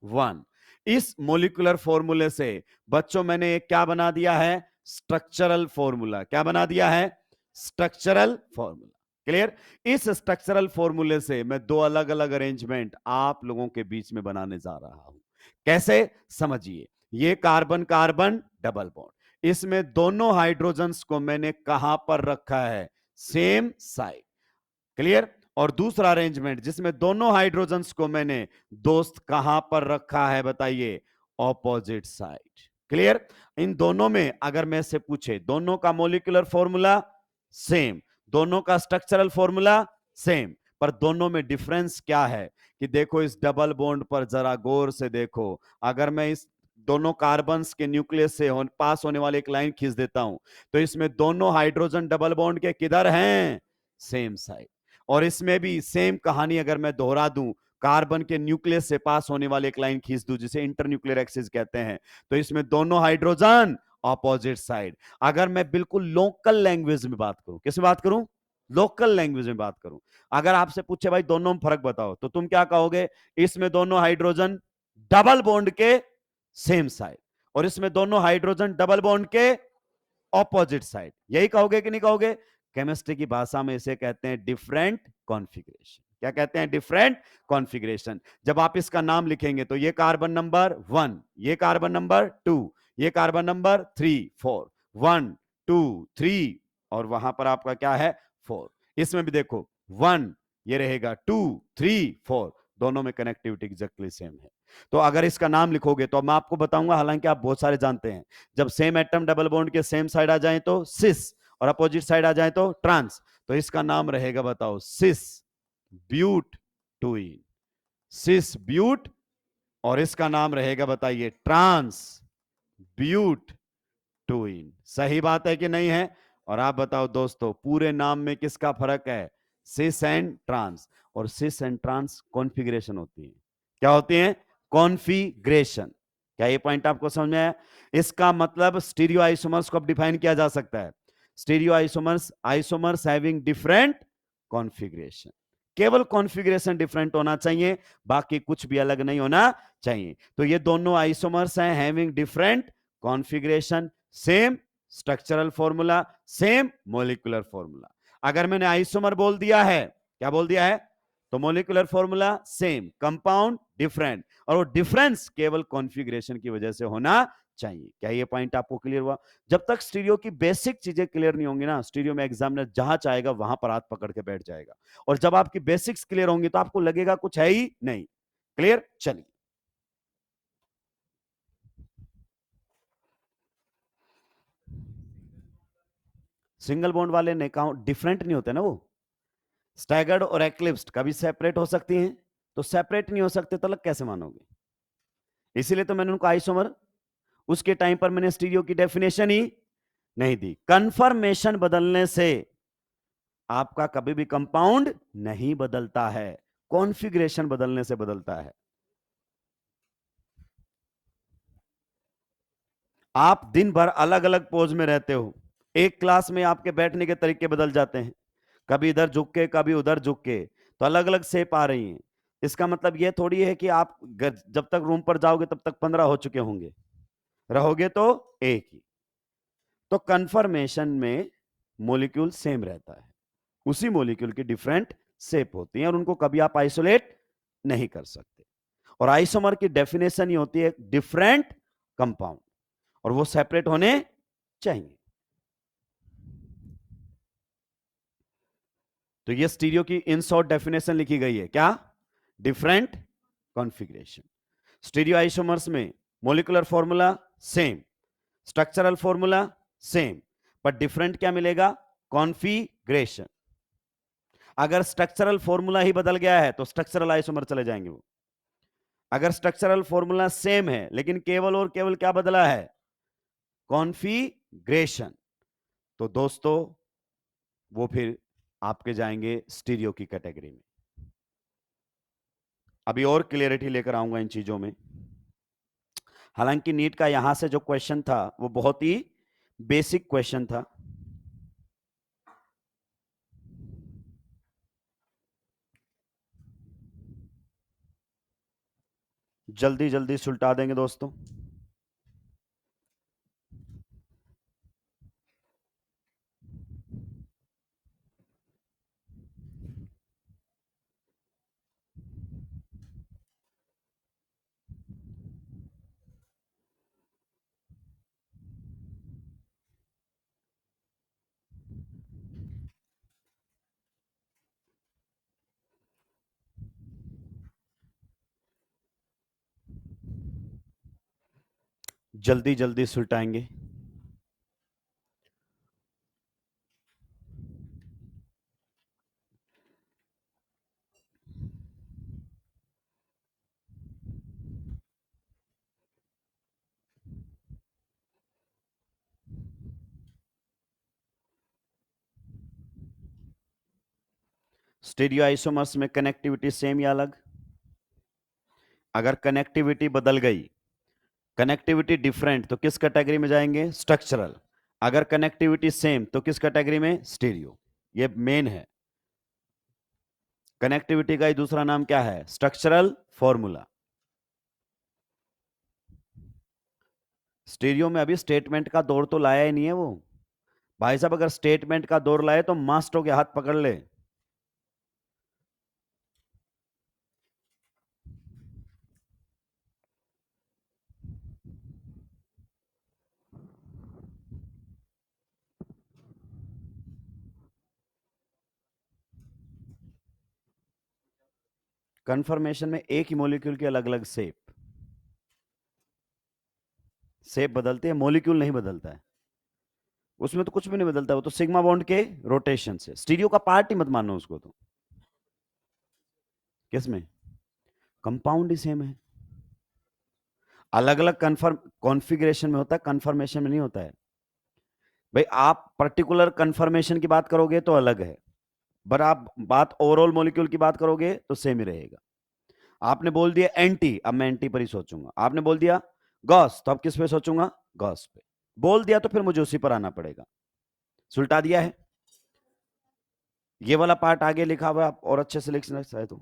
1। इस मोलिकुलर फॉर्मूले से बच्चों मैंने क्या बना दिया है, स्ट्रक्चरल फॉर्मूला। क्या बना दिया है, स्ट्रक्चरल फॉर्मूला। क्लियर। इस स्ट्रक्चरल फॉर्मूले से मैं दो अलग अलग अरेंजमेंट आप लोगों के बीच में बनाने जा रहा हूं। कैसे, समझिए। ये कार्बन कार्बन डबल बॉन्ड, इसमें दोनों हाइड्रोजन्स को मैंने कहां पर रखा है, सेम साइड। क्लियर। और दूसरा अरेंजमेंट जिसमें दोनों हाइड्रोजन्स को मैंने दोस्त कहां पर रखा है, बताइए, ऑपोजिट साइड। क्लियर। इन दोनों में अगर मैं से पूछे, दोनों का मॉलिक्यूलर फॉर्मूला सेम, दोनों का स्ट्रक्चरल फॉर्मूला सेम, पर दोनों में डिफरेंस क्या है कि देखो इस डबल बॉन्ड पर जरा गौर से देखो। अगर मैं इस दोनों कार्बन्स के न्यूक्लियस से पास होने वाली एक लाइन खींच देता हूं, तो इसमें दोनों हाइड्रोजन डबल बॉन्ड के किधर हैं, सेम साइड। और इसमें भी सेम कहानी अगर मैं दोहरा दूं, कार्बन के न्यूक्लियस से पास होने वाली एक लाइन खींच दूं जिसे इंटरन्यूक्लियर एक्सिस कहते हैं, तो इसमें दोनों हाइड्रोजन ऑपोजिट साइड। अगर मैं बिल्कुल लोकल लैंग्वेज में बात करूं, किस में बात करूं, लोकल लैंग्वेज में बात करूं, अगर आपसे पूछे भाई दोनों में फर्क बताओ, तो तुम क्या कहोगे, इसमें दोनों हाइड्रोजन डबल बॉन्ड के सेम साइड और इसमें दोनों हाइड्रोजन डबल बॉन्ड के ऑपोजिट साइड। यही कहोगे कि नहीं कहोगे। केमिस्ट्री की भाषा में इसे कहते हैं डिफरेंट कॉन्फ़िगरेशन। क्या कहते हैं, डिफरेंट कॉन्फ़िगरेशन। जब आप इसका नाम लिखेंगे तो ये कार्बन नंबर 1, ये कार्बन नंबर 2, ये कार्बन नंबर 3 4, 1 2 3, और वहां पर आपका क्या है, 4। इसमें भी देखो 1 ये रहेगा, 2 3 4, दोनों में कनेक्टिविटी एग्जैक्टली सेम है। तो अगर इसका नाम लिखोगे तो मैं आपको बताऊंगा, हालांकि आप बहुत सारे जानते हैं, जब सेम एटम डबल बॉन्ड के सेम साइड आ जाए तो सिस और अपोजिट साइड आ जाए तो ट्रांस। तो इसका नाम रहेगा, बताओ, सिस ब्यूट टूइन, सिस ब्यूट। और इसका नाम रहेगा, बताइए, ट्रांस ब्यूट टूइन। सही बात है कि नहीं है। और आप बताओ दोस्तों, पूरे नाम में किसका फर्क है, सिस एंड ट्रांस। और सिस एंड ट्रांस कॉन्फ़िगरेशन होती है, क्या होती है, कॉन्फिगरेशन। क्या ये पॉइंट आपको समझ में आया? इसका मतलब स्टीरियो आइसोमर्स को अब डिफाइन किया जा सकता है, stereo isomers, isomers having different configuration. केवल कॉन्फ़िगरेशन डिफरेंट होना चाहिए, बाकी कुछ भी अलग नहीं होना चाहिए। तो ये दोनों आइसोमर्स हैं having different configuration, same structural formula, same molecular formula. अगर मैंने आइसोमर बोल दिया है, क्या बोल दिया है, तो molecular formula same, compound different, और वो डिफरेंस केवल कॉन्फ़िगरेशन की वजह से होना चाहिए। क्या ये पॉइंट आपको क्लियर हुआ? जब तक स्टीरियो की बेसिक चीजें क्लियर नहीं होंगी ना, स्टीरियो में एग्जामिनर जहां चाहेगा वहां पर हाथ पकड़ के बैठ जाएगा, और जब आपकी बेसिक्स क्लियर होंगी तो आपको लगेगा कुछ है ही नहीं। क्लियर? चलिए, सिंगल बॉन्ड वाले ने कहा डिफरेंट नहीं होते ना, वो स्टैगर्ड और एक्लिप्स्ड कभी सेपरेट हो सकती हैं, तो सेपरेट नहीं हो सकते तो अलग कैसे मानोगे? इसीलिए तो मैंने उनको आइसोमर, उसके टाइम पर मैंने स्टीरियो की डेफिनेशन ही नहीं दी। कंफर्मेशन बदलने से आपका कभी भी कंपाउंड नहीं बदलता है, कॉन्फ़िगरेशन बदलने से बदलता है। आप दिन भर अलग अलग पोज में रहते हो, एक क्लास में आपके बैठने के तरीके बदल जाते हैं, कभी इधर झुक के कभी उधर झुक के, तो अलग अलग शेप आ रही हैं। इसका मतलब यह थोड़ी है कि आप जब तक रूम पर जाओगे तब तक 15 हो चुके होंगे, रहोगे तो एक ही। तो कंफर्मेशन में मॉलिक्यूल सेम रहता है, उसी मॉलिक्यूल की डिफरेंट शेप होती है और उनको कभी आप आइसोलेट नहीं कर सकते। और आइसोमर की डेफिनेशन ही होती है डिफरेंट कंपाउंड, और वो सेपरेट होने चाहिए। तो ये स्टीरियो की इन शॉर्ट डेफिनेशन लिखी गई है, क्या? Different configuration. स्टीरियो आइसोमर्स में molecular formula same, structural formula same, पर डिफरेंट क्या मिलेगा? कॉन्फ़िगरेशन। अगर स्ट्रक्चरल फॉर्मूला ही बदल गया है तो स्ट्रक्चरल आइसोमर चले जाएंगे वो। अगर स्ट्रक्चरल फॉर्मूला सेम है लेकिन केवल और केवल क्या बदला है? कॉन्फ़िगरेशन, तो दोस्तों वो फिर आपके जाएंगे स्टीरियो की कैटेगरी में। अभी और क्लियरिटी लेकर आऊंगा इन चीजों में। हालांकि नीट का यहां से जो क्वेश्चन था वो बहुत ही बेसिक क्वेश्चन था, जल्दी जल्दी सुलटा देंगे दोस्तों। जल्दी जल्दी सुलटाएंगे। स्टीरियो आइसोमर्स में कनेक्टिविटी सेम या अलग? अगर कनेक्टिविटी बदल गई, कनेक्टिविटी डिफरेंट, तो किस कैटेगरी में जाएंगे? स्ट्रक्चरल। अगर कनेक्टिविटी सेम तो किस कैटेगरी में? स्टीरियो। ये मेन है। कनेक्टिविटी का ही दूसरा नाम क्या है? Structural formula. स्टीरियो में अभी स्टेटमेंट का दौर तो लाया ही नहीं है वो भाई साहब। अगर स्टेटमेंट का दौर लाए तो मास्टरों के हाथ पकड़ ले। कंफर्मेशन में एक ही मॉलिक्यूल की अलग अलग शेप बदलती है, मॉलिक्यूल नहीं बदलता है, उसमें तो कुछ भी नहीं बदलता, वो तो सिग्मा बॉन्ड के रोटेशन से। स्टीरियो का पार्ट ही मत मानो उसको। तो किसमें? कंपाउंड ही सेम है, अलग अलग कन्फर्म कॉन्फ़िगरेशन में होता है, कंफर्मेशन में नहीं होता है भाई। आप पर्टिकुलर कंफर्मेशन की बात करोगे तो अलग है, पर आप बात ओवरऑल मॉलिक्यूल की बात करोगे तो सेम ही रहेगा। आपने बोल दिया एंटी, अब मैं एंटी पर ही सोचूंगा। आपने बोल दिया गॉस, तो अब किस पे सोचूंगा? गॉस पे। बोल दिया तो फिर मुझे उसी पर आना पड़ेगा। सुलटा दिया है। ये वाला पार्ट आगे लिखा हुआ है, आप और अच्छे से लिख सकते तो।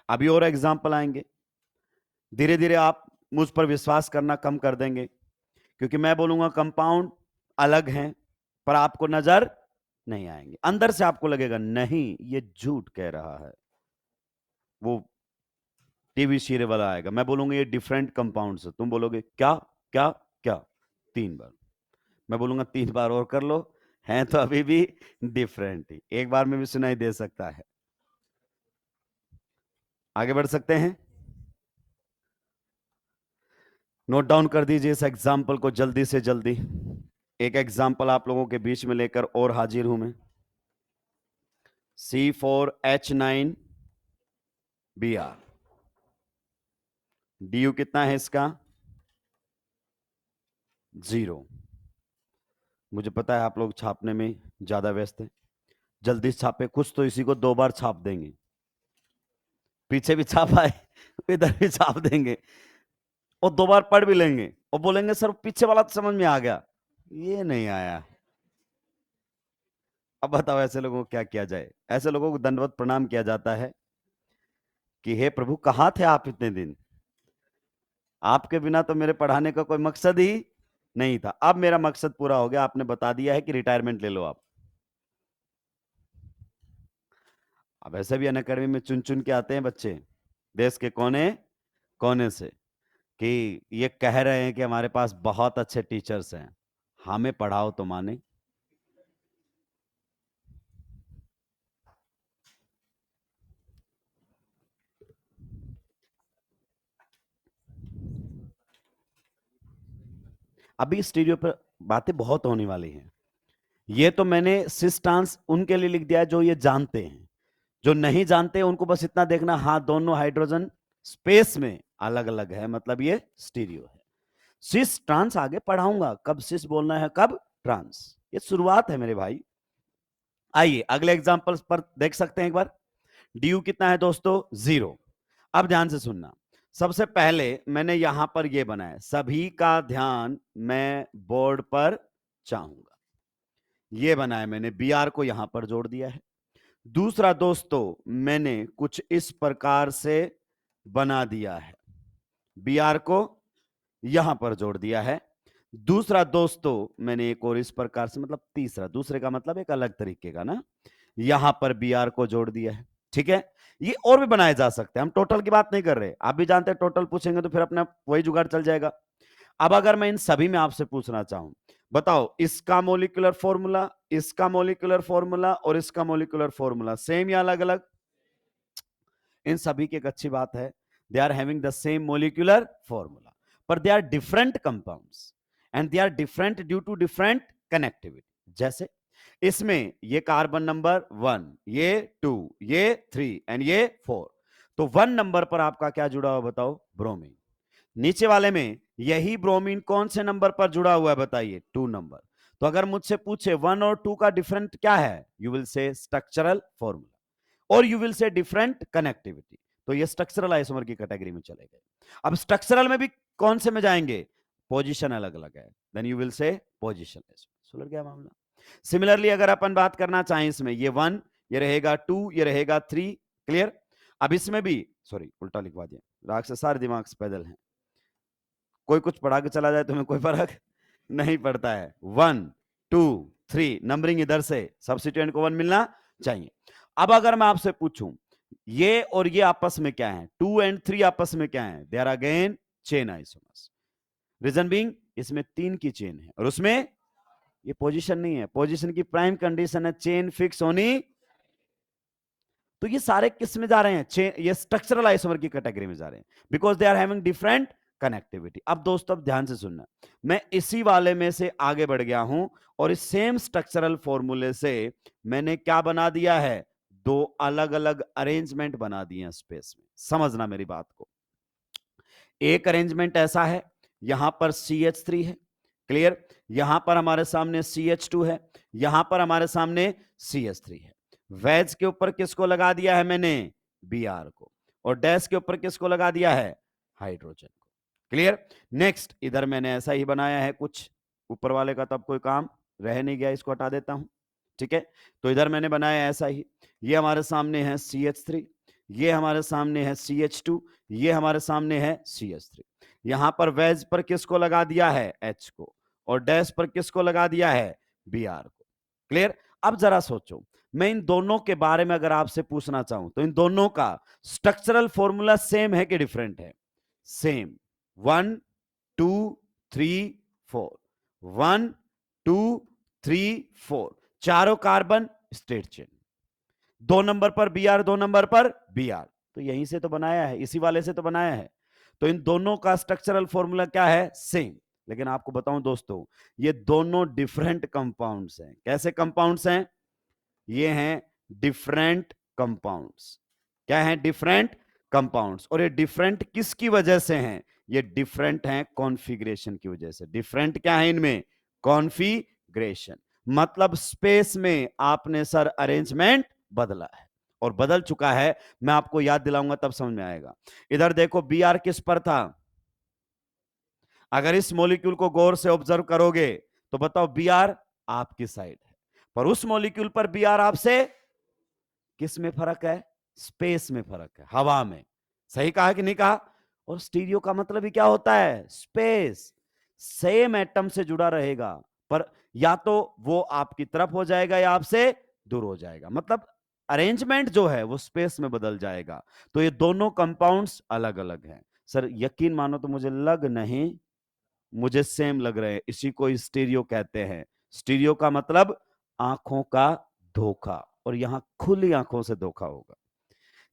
अभी और एग्जाम्पल आएंगे, धीरे धीरे आप मुझ पर विश्वास करना कम कर देंगे, क्योंकि मैं बोलूंगा कंपाउंड अलग हैं, पर आपको नजर नहीं आएंगे। अंदर से आपको लगेगा नहीं ये झूठ कह रहा है। वो टीवी सीरियल वाला आएगा, मैं बोलूंगा ये डिफरेंट कंपाउंड है, तुम बोलोगे क्या क्या क्या, 3 बार। मैं बोलूंगा 3 बार और कर लो, हैं तो अभी भी डिफरेंट ही। एक बार में भी सुनाई दे सकता है। आगे बढ़ सकते हैं। नोट डाउन कर दीजिए इस एग्जाम्पल को जल्दी से जल्दी। एक एग्जाम्पल आप लोगों के बीच में लेकर और हाजिर हूं मैं। C4H9Br, DU कितना है इसका? 0। मुझे पता है आप लोग छापने में ज्यादा व्यस्त हैं, जल्दी छापे, कुछ तो इसी को 2 बार छाप देंगे, पीछे भी छाप आए इधर भी छाप देंगे, और 2 बार पढ़ भी लेंगे और बोलेंगे सर पीछे वाला तो समझ में आ गया, ये नहीं आया। अब बताओ ऐसे लोगों को क्या किया जाए? ऐसे लोगों को दंडवत प्रणाम किया जाता है कि हे प्रभु कहां थे आप इतने दिन, आपके बिना तो मेरे पढ़ाने का कोई मकसद ही नहीं था। अब मेरा मकसद पूरा हो गया, आपने बता दिया है कि रिटायरमेंट ले लो आप। अब ऐसे भी अनअकैडमी में चुन चुन के आते हैं बच्चे देश के कोने कोने से, कि ये कह रहे हैं कि हमारे पास बहुत अच्छे टीचर्स हैं, हमें पढ़ाओ तो माने। अभी स्टूडियो पर बातें बहुत होने वाली हैं। ये तो मैंने सिस्टांस उनके लिए लिख दिया है जो ये जानते हैं, जो नहीं जानते उनको बस इतना देखना, हाँ दोनों हाइड्रोजन स्पेस में अलग अलग है, मतलब ये स्टीरियो है। सिस ट्रांस आगे पढ़ाऊंगा, कब सिस बोलना है कब ट्रांस, ये शुरुआत है मेरे भाई। आइए अगले एग्जांपल्स पर देख सकते हैं एक बार। ड्यू कितना है दोस्तों? 0। अब ध्यान से सुनना, सबसे पहले मैंने यहां पर ये बनाया, सभी का ध्यान मैं बोर्ड पर चाहूंगा, ये बनाया मैंने, बी आर को यहां पर जोड़ दिया है। दूसरा दोस्तों मैंने कुछ इस प्रकार से बना दिया है, बी आर को यहां पर जोड़ दिया है। दूसरा दोस्तों मैंने एक और इस प्रकार से, मतलब तीसरा, दूसरे का मतलब एक अलग तरीके का ना, यहां पर बी आर को जोड़ दिया है। ठीक है, ये और भी बनाए जा सकते हैं, हम टोटल की बात नहीं कर रहे, आप भी जानते हैं टोटल पूछेंगे तो फिर अपना वही जुगाड़ चल जाएगा। अब अगर मैं इन सभी में आपसे पूछना चाहूं, बताओ इसका मोलिकुलर फॉर्मूला, इसका मोलिकुलर फॉर्मूला और इसका मोलिकुलर फॉर्मूला सेम या अलग अलग? इन सभी की एक अच्छी बात है, they are having the same molecular formula, पर they are different compounds and they are different due to different connectivity. जैसे इसमें ये कार्बन नंबर 1, ये 2, ये 3 एंड ये 4, तो 1 नंबर पर आपका क्या जुड़ा हुआ बताओ? ब्रोमीन। नीचे वाले में यही ब्रोमीन कौन से नंबर पर जुड़ा हुआ है बताइए? 2 नंबर। तो अगर मुझसे पूछे 1 और 2 का डिफरेंट क्या है, you will say structural formula, और you will say different connectivity, तो ये स्ट्रक्चरल आइसोमर की कैटेगरी में चले गए। अब स्ट्रक्चरल में भी कौन से में जाएंगे? पोजीशन अलग अलग है, then you will say position isomer. सुलझ गया मामला। सिमिलरली अगर अपन बात करना चाहें, इसमें ये 1, ये रहेगा 2, ये रहेगा 3, क्लियर। अब इसमें भी, सॉरी उल्टा लिखवा दिया, राग से सारे दिमाग से पैदल हैं, कोई कुछ पढ़ा के चला जाए तो हमें कोई फर्क नहीं पड़ता है। 1, 2, 3 नंबरिंग इधर से, सब्स्टिट्यूएंट को 1 मिलना चाहिए। अब अगर मैं आपसे पूछूं ये और ये आपस में क्या है, 2 एंड 3 आपस में क्या है? They are again chain isomers. Reason being इसमें 3 की चेन है और उसमें ये पोजीशन नहीं है, पोजीशन की प्राइम कंडीशन है चेन फिक्स होनी। तो ये सारे किस में जा रहे हैं? चेन, ये स्ट्रक्चरल आइसोमर की कैटेगरी में जा रहे हैं, because they are having different connectivity. अब दोस्तों अब ध्यान से सुनना, मैं इसी वाले में से आगे बढ़ गया हूं और इस सेम स्ट्रक्चरल फॉर्मूले से मैंने क्या बना दिया है? 2 अलग अलग अरेंजमेंट बना दिए हैं स्पेस में। समझना मेरी बात को, एक अरेंजमेंट ऐसा है, यहां पर CH3 है, क्लियर, यहां पर हमारे सामने CH2 है, यहां पर हमारे सामने CH3 है। वेज के ऊपर किसको लगा दिया है मैंने? Br को, और डैश के ऊपर किसको लगा दिया है? हाइड्रोजन को। क्लियर? नेक्स्ट, इधर मैंने ऐसा ही बनाया है कुछ, ऊपर वाले का तो अब कोई काम रह नहीं गया, इसको हटा देता हूं। ठीक है, तो इधर मैंने बनाया ऐसा ही, ये हमारे सामने है CH3, ये हमारे सामने है CH2, ये हमारे सामने है CH3। यहां पर वेज पर किसको लगा दिया है? H को, और डैश पर किसको लगा दिया है? Br को। क्लियर? अब जरा सोचो, मैं इन दोनों के बारे में अगर आपसे पूछना चाहूं तो इन दोनों का स्ट्रक्चरल फॉर्मूला सेम है कि डिफरेंट है? सेम। 1 2 3 4, 1 2 3 4, चारों कार्बन स्ट्रेट चेन, 2 नंबर पर Br, 2 नंबर पर Br, तो यहीं से तो बनाया है, इसी वाले से तो बनाया है। तो इन दोनों का स्ट्रक्चरल फॉर्मूला क्या है? सेम। लेकिन आपको बताऊं दोस्तों, ये दोनों डिफरेंट कंपाउंड्स हैं। कैसे कंपाउंड्स हैं? ये हैं डिफरेंट कंपाउंड्स। क्या हैं? Different compounds. और ये डिफरेंट किसकी वजह से हैं? ये डिफरेंट हैं कॉन्फ़िगरेशन की वजह से। डिफरेंट क्या है इनमें? कॉन्फ़िगरेशन। मतलब स्पेस में आपने सर अरेंजमेंट बदला है, और बदल चुका है। मैं आपको याद दिलाऊंगा तब समझ में आएगा। इधर देखो, Br किस पर था? अगर इस मॉलिक्यूल को गौर से ऑब्जर्व करोगे तो बताओ, Br आपकी साइड है, पर उस मॉलिक्यूल पर Br आपसे, किस में फर्क है? स्पेस में फर्क है, हवा में। सही कहा कि नहीं कहा? और स्टीरियो का मतलब ही क्या होता है? स्पेस। सेम एटम से जुड़ा रहेगा, पर या तो वो आपकी तरफ हो जाएगा या आपसे दूर हो जाएगा, मतलब अरेंजमेंट जो है वो स्पेस में बदल जाएगा। तो ये दोनों कंपाउंड्स अलग अलग हैं। सर यकीन मानो तो मुझे लग नहीं, मुझे सेम लग रहे हैं, इसी को स्टीरियो कहते हैं। स्टीरियो का मतलब आंखों का धोखा, और यहां खुली आंखों से धोखा होगा।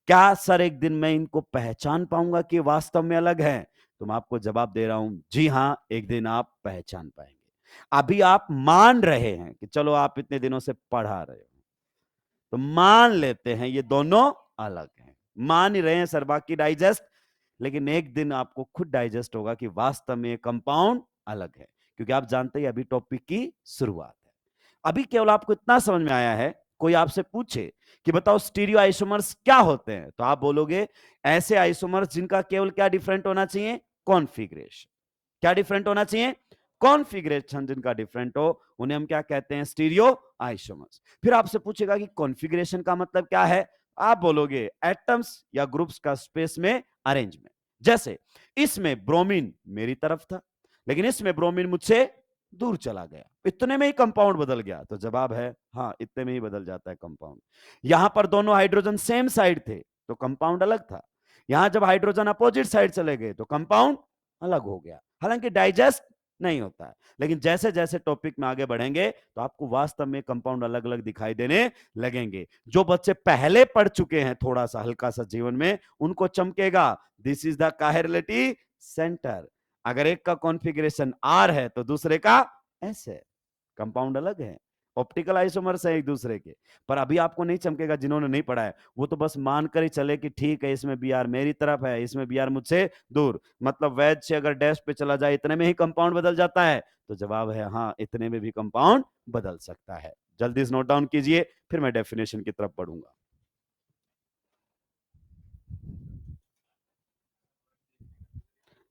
क्या सर एक दिन मैं इनको पहचान पाऊंगा कि वास्तव में अलग है? तो मैं आपको जवाब दे रहा हूं, जी हां, एक दिन आप पहचान पाएंगे। अभी आप मान रहे हैं कि चलो आप इतने दिनों से पढ़ा रहे हो, तो मान लेते हैं ये दोनों अलग हैं, मान ही रहे हैं सर, बाकी डाइजेस्ट। लेकिन एक दिन आपको खुद डाइजेस्ट होगा कि वास्तव में कंपाउंड अलग है, क्योंकि आप जानते हैं अभी टॉपिक की शुरुआत है। अभी केवल आपको इतना समझ में आया है। कोई आपसे पूछे कि बताओ स्टीरियो आइसोमर्स क्या होते हैं, तो आप बोलोगे ऐसे आइसोमर्स जिनका केवल क्या डिफरेंट होना चाहिए? कॉन्फ़िगरेशन। क्या डिफरेंट होना चाहिए? कॉन्फ़िगरेशन जिनका डिफरेंट हो, उन्हें हम क्या कहते हैं? Stereo isomers. फिर आपसे पूछेगा कि कॉन्फ़िगरेशन का मतलब क्या है? आप बोलोगे एटम्स या ग्रुप्स का स्पेस में अरेंजमेंट। जैसे इसमें ब्रोमीन मेरी तरफ था, लेकिन इसमें ब्रोमीन मुझसे दूर चला गया, इतने में ही कंपाउंड बदल गया। तो जवाब है हाँ, इतने में ही बदल जाता है कंपाउंड। यहां पर दोनों हाइड्रोजन सेम साइड थे तो कंपाउंड अलग था, यहां जब हाइड्रोजन अपोजिट साइड चले गए तो कंपाउंड अलग हो गया। हालांकि डाइजेस्ट नहीं होता है, लेकिन जैसे जैसे टॉपिक में आगे बढ़ेंगे तो आपको वास्तव में कंपाउंड अलग अलग दिखाई देने लगेंगे। जो बच्चे पहले पढ़ चुके हैं थोड़ा सा हल्का सा जीवन में, उनको चमकेगा, this is the chirality centre. अगर एक का कॉन्फ़िगरेशन आर है तो दूसरे का एस है, कंपाउंड अलग है, ऑप्टिकल आइसोमर्स है एक दूसरे के। पर अभी आपको नहीं चमकेगा, जिन्होंने नहीं पढ़ा है वो तो बस मानकर ही चले कि ठीक है, इसमें Br मेरी तरफ है, इसमें Br मुझसे दूर। मतलब वैज से अगर डैश पे चला जाए इतने में ही कंपाउंड बदल जाता है, तो जवाब है हाँ, इतने में भी कंपाउंड बदल सकता है। जल्दी से नोट डाउन कीजिए, फिर मैं डेफिनेशन की तरफ बढ़ूंगा।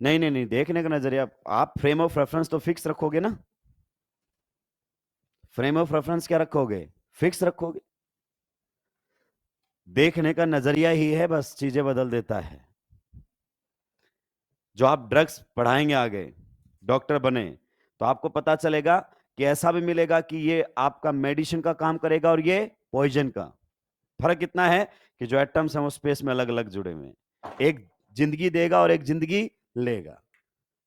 नहीं नहीं नहीं, देखने का नजरिया, आप फ्रेम ऑफ रेफरेंस तो फिक्स रखोगे ना? फ्रेम ऑफ रेफरेंस क्या रखोगे? फिक्स रखोगे। देखने का नजरिया ही है, बस चीजें बदल देता है। जो आप ड्रग्स पढ़ाएंगे आगे, डॉक्टर बने, तो आपको पता चलेगा कि ऐसा भी मिलेगा कि ये आपका मेडिसिन का काम करेगा और ये पॉइजन का। फर्क इतना है कि जो एटम्स हैं वो स्पेस में अलग अलग जुड़े हुए हैं, एक जिंदगी देगा और एक जिंदगी लेगा,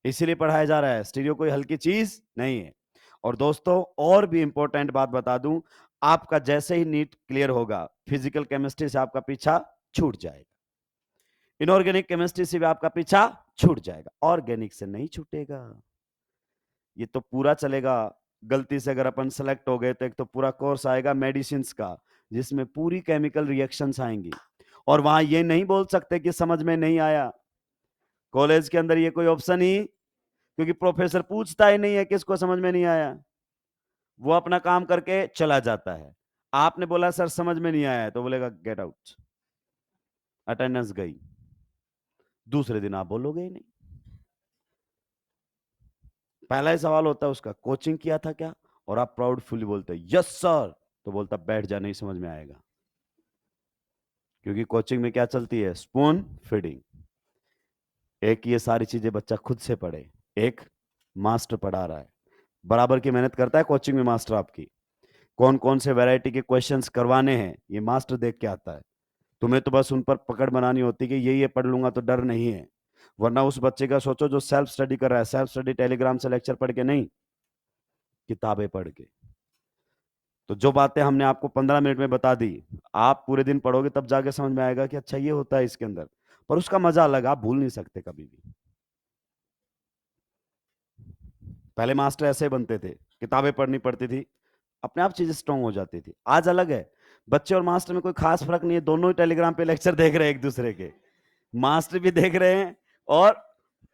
इसीलिए पढ़ाया जा रहा है। स्टीरियो कोई हल्की चीज नहीं है। और दोस्तों और भी इंपॉर्टेंट बात बता दूं, आपका जैसे ही नीट क्लियर होगा, फिजिकल केमिस्ट्री से आपका पीछा छूट जाएगा, इनऑर्गेनिक केमिस्ट्री से भी आपका पीछा छूट जाएगा, ऑर्गेनिक से नहीं छूटेगा। ये तो पूरा चलेगा। गलती से अगर अपन सेलेक्ट हो गए तो एक तो पूरा कोर्स आएगा मेडिसिन का, जिसमें पूरी केमिकल रिएक्शंस आएंगी, और वहां ये नहीं बोल सकते कि समझ में नहीं आया। कॉलेज के अंदर ये कोई ऑप्शन ही, क्योंकि प्रोफेसर पूछता ही नहीं है किसको समझ में नहीं आया, वो अपना काम करके चला जाता है। आपने बोला सर समझ में नहीं आया है, तो बोलेगा गेट आउट। अटेंडेंस गई, दूसरे दिन आप बोलोगे ही नहीं। पहला ही सवाल होता है उसका, कोचिंग किया था क्या, और आप प्राउडफुली बोलते हैं यस सर, तो बोलता बैठ जा, नहीं समझ में आएगा। क्योंकि कोचिंग में क्या चलती है, स्पून फीडिंग। एक ये सारी चीजें बच्चा खुद से पढ़े, एक मास्टर पढ़ा रहा है, बराबर की मेहनत करता है कोचिंग में मास्टर आपकी। कौन कौन से वैरायटी के क्वेश्चंस करवाने हैं ये मास्टर देख के आता है। तुम्हें तो बस उन पर पकड़ बनानी होती है कि ये पढ़ लूंगा तो डर नहीं है। वरना उस बच्चे का सोचो जो सेल्फ स्टडी कर रहा है, सेल्फ स्टडी टेलीग्राम से लेक्चर पढ़ के नहीं, किताबें पढ़ के। तो जो बातें हमने आपको 15 मिनट में बता दी, आप पूरे दिन पढ़ोगे तब जाके समझ में आएगा कि अच्छा ये होता है इसके अंदर। पर उसका मजा अलग, आप भूल नहीं सकते कभी भी। पहले मास्टर ऐसे बनते थे, किताबें पढ़नी पड़ती थी, अपने आप चीजें स्ट्रांग हो जाती थी। आज अलग है, बच्चे और मास्टर में कोई खास फर्क नहीं है, दोनों ही टेलीग्राम पे लेक्चर देख रहे हैं एक दूसरे के। मास्टर भी देख रहे हैं और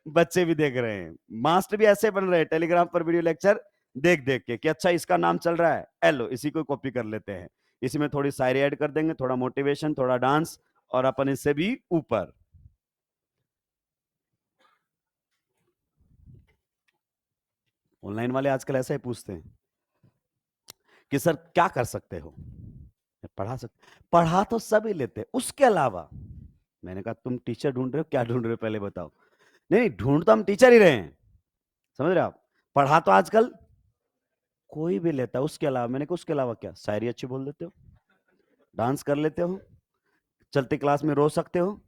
बच्चे भी देख रहे हैं। मास्टर भी ऐसे बन रहे हैं टेलीग्राम पर वीडियो लेक्चर देख देख के कि अच्छा इसका नाम चल रहा है, एलो इसी को कॉपी कर लेते हैं, इसी में थोड़ी शायरी ऐड कर देंगे, थोड़ा मोटिवेशन, थोड़ा डांस, और अपन इससे भी ऊपर। ऑनलाइन वाले आजकल ऐसा ही पूछते हैं कि सर क्या कर सकते हो, पढ़ा सकते, पढ़ा तो सभी लेते हैं, उसके अलावा। मैंने कहा तुम टीचर ढूंढ रहे हो, क्या ढूंढ रहे हो पहले बताओ। नहीं, ढूंढ तो हम टीचर ही रहे हैं, समझ रहे हो आप। पढ़ा तो आजकल कोई भी लेता है, उसके अलावा। मैंने कहा उसके अलावा क्या, शायरी अच्छी बोल देते हो, डांस कर लेते हो, चलती क्लास में रो सकते हो।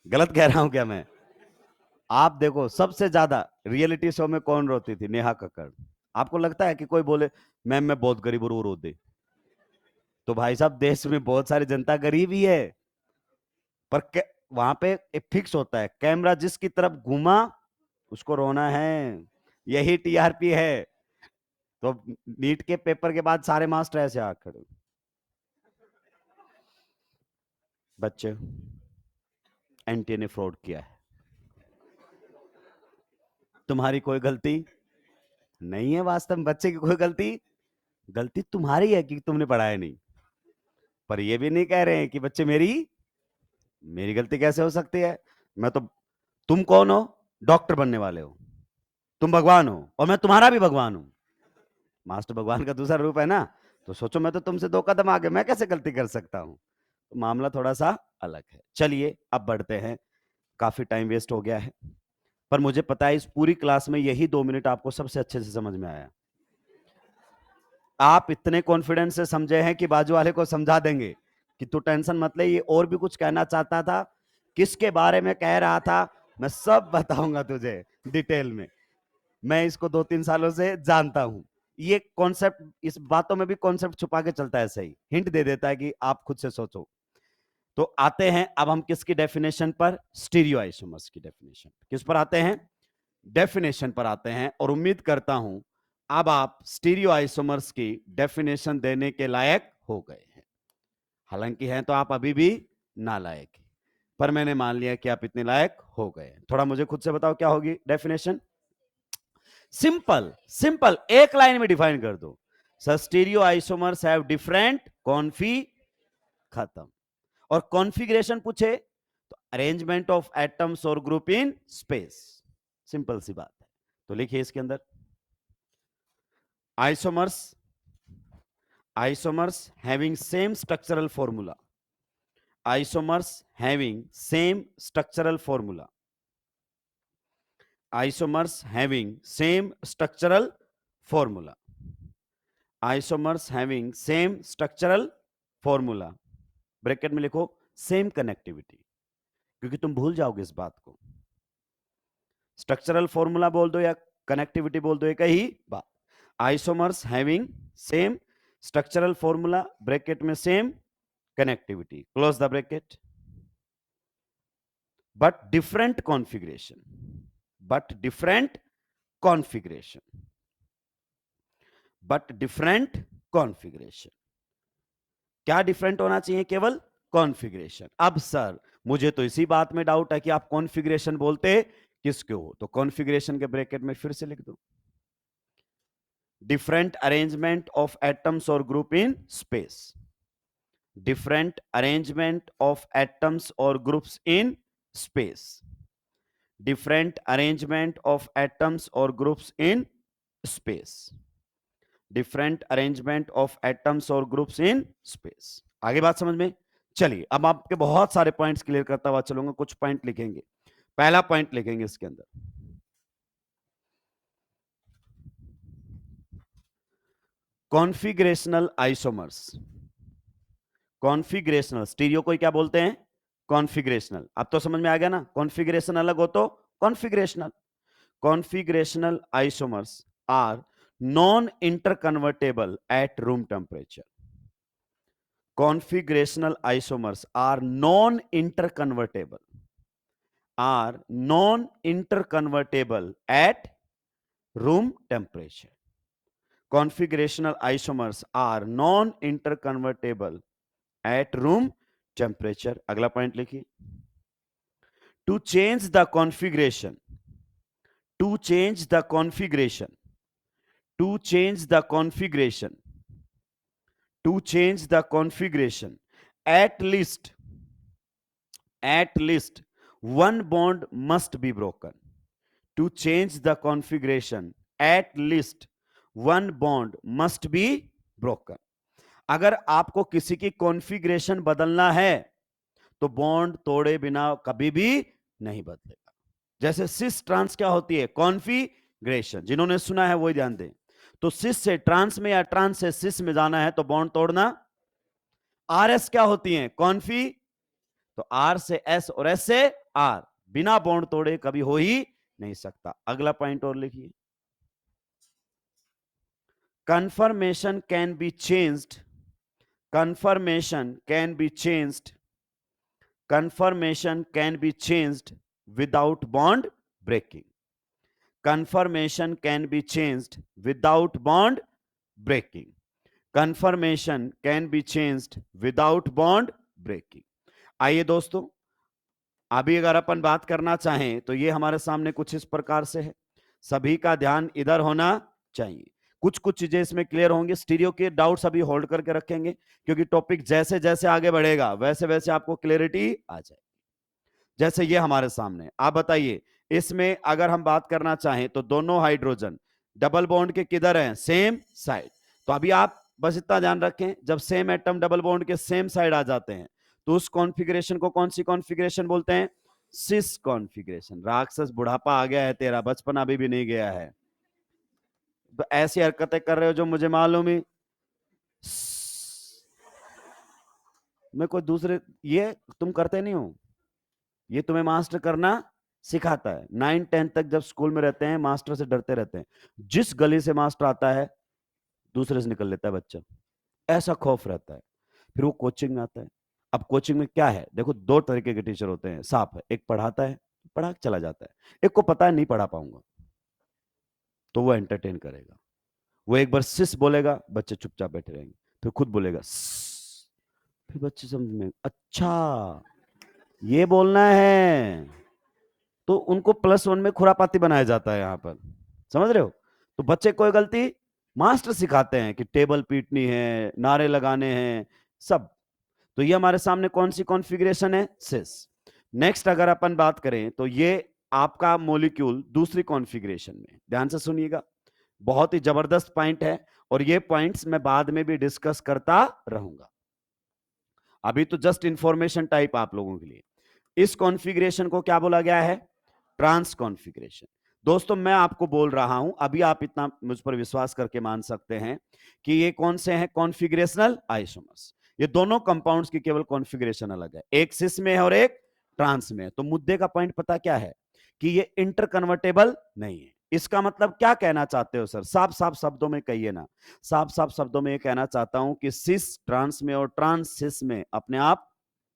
गलत कह रहा हूं क्या मैं। आप देखो सबसे ज्यादा रियलिटी शो में कौन रोती थी, नेहा कक्कड़। आपको लगता है कि कोई बोले मैम मैं बहुत गरीब हूं, रो दे। तो भाई साहब देश में बहुत सारी जनता गरीब ही है, पर वहां पे एक फिक्स होता है, कैमरा जिसकी तरफ घुमा उसको रोना है, यही टीआरपी है। तो नीट के पेपर के बाद सारे मास्टर ऐसे आ खड़े, बच्चे एनटीए ने फ्रॉड किया है, तुम्हारी कोई गलती नहीं है। वास्तव में बच्चे की कोई गलती, गलती तुम्हारी है कि तुमने पढ़ाया नहीं। पर ये भी नहीं कह रहे हैं कि बच्चे मेरी मेरी गलती कैसे हो सकती है। मैं तो, तुम कौन हो, डॉक्टर बनने वाले हो, तुम भगवान हो और मैं तुम्हारा भी भगवान हूं। मास्टर भगवान का दूसरा रूप है ना। तो सोचो मैं तो तुमसे 2 कदम आगे, मैं कैसे गलती कर सकता हूं। तो मामला थोड़ा सा अलग है। चलिए अब बढ़ते हैं, काफी टाइम वेस्ट हो गया है, पर मुझे पता है इस पूरी क्लास में यही 2 मिनट आपको सबसे अच्छे से समझ में आया। आप इतने कॉन्फिडेंस से समझे हैं कि बाजू वाले को समझा देंगे कि तू टेंशन मत ले, ये और भी कुछ कहना चाहता था, किसके बारे में कह रहा था, मैं सब बताऊंगा तुझे डिटेल में। मैं इसको 2-3 सालों से जानता हूं। ये कॉन्सेप्ट, इस बातों में भी कॉन्सेप्ट छुपा के चलता है, सही हिंट दे देता है कि आप खुद से सोचो। तो आते हैं अब हम किसकी डेफिनेशन पर, स्टीरियो आइसोमर्स की डेफिनेशन। किस पर आते हैं, डेफिनेशन पर आते हैं। और उम्मीद करता हूं अब आप स्टीरियो आइसोमर्स की डेफिनेशन देने के लायक हो गए हैं। हालांकि हैं तो आप अभी भी नालायक, पर मैंने मान लिया कि आप इतने लायक हो गए। थोड़ा मुझे खुद से बताओ क्या होगी डेफिनेशन। सिंपल सिंपल, एक लाइन में डिफाइन कर दो। Sir stereo isomers have different config, खत्म। और कॉन्फ़िगरेशन पूछे तो अरेंजमेंट ऑफ एटम्स और ग्रुप इन स्पेस, सिंपल सी बात है। तो लिखिए इसके अंदर, isomers, isomers having same structural formula, isomers having same structural formula, isomers having same structural formula, isomers having same structural formula, bracket में लिखो सेम कनेक्टिविटी, क्योंकि तुम भूल जाओगे इस बात को। स्ट्रक्चरल फॉर्मूला बोल दो या कनेक्टिविटी बोल दो, एक ही बात। Isomers having same structural formula, bracket में same connectivity, close the bracket, but different configuration, but different configuration, but different configuration. क्या डिफरेंट होना चाहिए, केवल कॉन्फ़िगरेशन। अब सर मुझे तो इसी बात में डाउट है कि आप कॉन्फ़िगरेशन बोलते किसके हो, तो कॉन्फ़िगरेशन के ब्रैकेट में फिर से लिख दो, डिफरेंट अरेंजमेंट ऑफ एटम्स और group in space, different arrangement of atoms or groups in space. Different arrangement of atoms or groups in space. Different arrangement of atoms or groups in space. आगे बात समझ में? चलिए अब आपके बहुत सारे पॉइंट्स क्लियर करता हुआ चलूंगा, कुछ पॉइंट लिखेंगे. पहला पॉइंट लिखेंगे इसके अंदर, कॉन्फिगरेशनल आइसोमर्स. कॉन्फिगरेशनल, स्टीरियो को क्या बोलते हैं? कॉन्फिगरेशनल. अब तो समझ में आ गया ना, कॉन्फिगरेशन अलग हो तो configurational. Configurational isomers are non interconvertible at room temperature. Configurational isomers are non-interconvertible at room temperature. Configurational isomers are non-interconvertible at room temperature. अगला पॉइंट लिखिए. To change the configuration at least one bond must be broken. To change the configuration at least one bond must be broken. अगर आपको किसी की configuration बदलना है तो bond तोड़े बिना कभी भी नहीं बदलेगा. जैसे सिस ट्रांस क्या होती है? कॉन्फ़िगरेशन. जिन्होंने सुना है वही ध्यान दें. तो सिस से ट्रांस में या ट्रांस से सिस में जाना है तो बॉन्ड तोड़ना. आरएस क्या होती है? कॉन्फी. तो आर से एस और एस से आर बिना बॉन्ड तोड़े कभी हो ही नहीं सकता. अगला पॉइंट और लिखिए. Conformation can be changed without bond breaking. Conformation can be changed without bond breaking. Conformation can be changed without bond breaking. आइए दोस्तों, अभी अगर अपन बात करना चाहें तो ये हमारे सामने कुछ इस प्रकार से है. सभी का ध्यान इधर होना चाहिए. कुछ कुछ चीजें इसमें क्लियर होंगे. स्टीरियो के डाउट्स अभी होल्ड करके रखेंगे क्योंकि टॉपिक जैसे जैसे आगे बढ़ेगा वैसे वैसे आपको क्लियरिटी आ जाए. जैसे ये हमारे सामने, आप बताइए इसमें अगर हम बात करना चाहें तो दोनों हाइड्रोजन डबल बॉन्ड के किधर हैं? Same side. तो अभी आप बस इतना ध्यान रखें, जब सेम एटम डबल बॉन्ड के सेम साइड आ जाते हैं तो उस कॉन्फ़िगरेशन को कौन सी कॉन्फ़िगरेशन बोलते हैं? सिस कॉन्फ़िगरेशन. राक्षस बुढ़ापा आ गया है तेरा, बचपन अभी भी नहीं गया है. तो ऐसी हरकतें कर रहे हो जो मुझे मालूम ही. मैं कोई दूसरे, ये तुम करते नहीं हो, ये तुम्हें मास्टर करना सिखाता है. 9-10 तक जब स्कूल में रहते हैं मास्टर से डरते रहते हैं. जिस गली से मास्टर आता है दूसरे से निकल लेता है बच्चा, ऐसा खौफ रहता है. फिर वो कोचिंग में आता है. अब कोचिंग में क्या है? देखो, दो तरीके के टीचर होते हैं, साफ है. एक पढ़ाता है, पढ़ा के चला जाता है. एक को पता है नहीं पढ़ा पाऊंगा तो वो एंटरटेन करेगा. वो एक बार सिस बोलेगा, बच्चे चुपचाप बैठे रहेंगे. फिर खुद बोलेगा सिस, फिर बच्चे समझ में, अच्छा ये बोलना है. तो उनको +1 में खुरापाती बनाया जाता है यहां पर. समझ रहे हो? तो बच्चे कोई गलती मास्टर सिखाते हैं कि टेबल पीटनी है, नारे लगाने हैं, सब. तो ये हमारे सामने कौन सी कॉन्फ़िगरेशन है? सिस. नेक्स्ट अगर अपन बात करें तो ये आपका मॉलिक्यूल दूसरी कॉन्फ़िगरेशन में. ध्यान से सुनिएगा, बहुत ही जबरदस्त पॉइंट है और ये पॉइंट्स मैं बाद में भी डिस्कस करता रहूंगा. अभी तो जस्ट इंफॉर्मेशन टाइप आप लोगों के लिए. इस कॉन्फ़िगरेशन को क्या बोला गया है? Trans configuration. दोस्तों मैं आपको बोल रहा हूं, अभी आप इतना मुझ पर विश्वास करके मान सकते हैं कि ये कौन से हैं? Configurational isomers. ये दोनों कंपाउंड्स की केवल कॉन्फ़िगरेशन अलग है, एक सिस में है और एक ट्रांस में है. तो मुद्दे का पॉइंट पता क्या है? कि ये इंटरकन्वर्टेबल नहीं है. इसका मतलब क्या कहना चाहते हो सर? साफ साफ शब्दों में कहिए ना. साफ साफ शब्दों में ये कहना चाहता हूं कि सिस ट्रांस में और ट्रांस सिस में अपने आप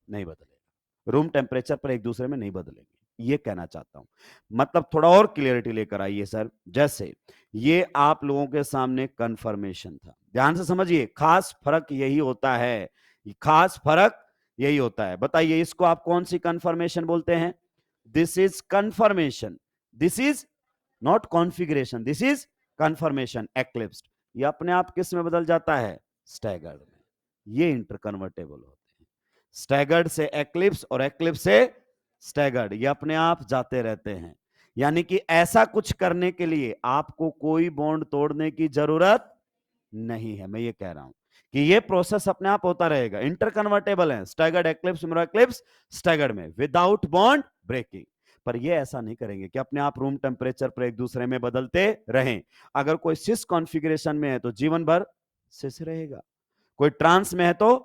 नहीं बदलेगा, रूम टेम्परेचर पर एक दूसरे में नहीं बदलेंगे, ये कहना चाहता हूं. मतलब थोड़ा और क्लियरिटी लेकर आइए सर. जैसे ये आप लोगों के सामने कंफर्मेशन था, ध्यान से समझिए. खास फर्क यही होता है, खास फर्क यही होता है. बताइए इसको आप कौन सी कंफर्मेशन बोलते हैं? This is conformation, this is not configuration, this is conformation. Eclipsed, ये अपने आप किस में बदल जाता है? स्टैगर्ड में. ये इंटरकन्वर्टेबल होते हैं। स्टैगर्ड से एक्लिप्स और एक्लिप्स से स्टैगर्ड, ये अपने आप जाते रहते हैं। यानी कि ऐसा कुछ करने के लिए आपको कोई बॉन्ड तोड़ने की जरूरत नहीं है। मैं ये कह रहा हूं कि ये प्रोसेस अपने आप होता रहेगा। इंटरकन्वर्टेबल है staggered eclipse, mirror eclipse staggered में विदाउट बॉन्ड ब्रेकिंग। पर ये ऐसा नहीं करेंगे कि अपने आप रूम टेम्परेचर पर एक दूसरे में बदलते रहें। अगर कोई सिस कॉन्फ़िगरेशन में है तो जीवन भर सिस रहेगा, कोई ट्रांस में है तो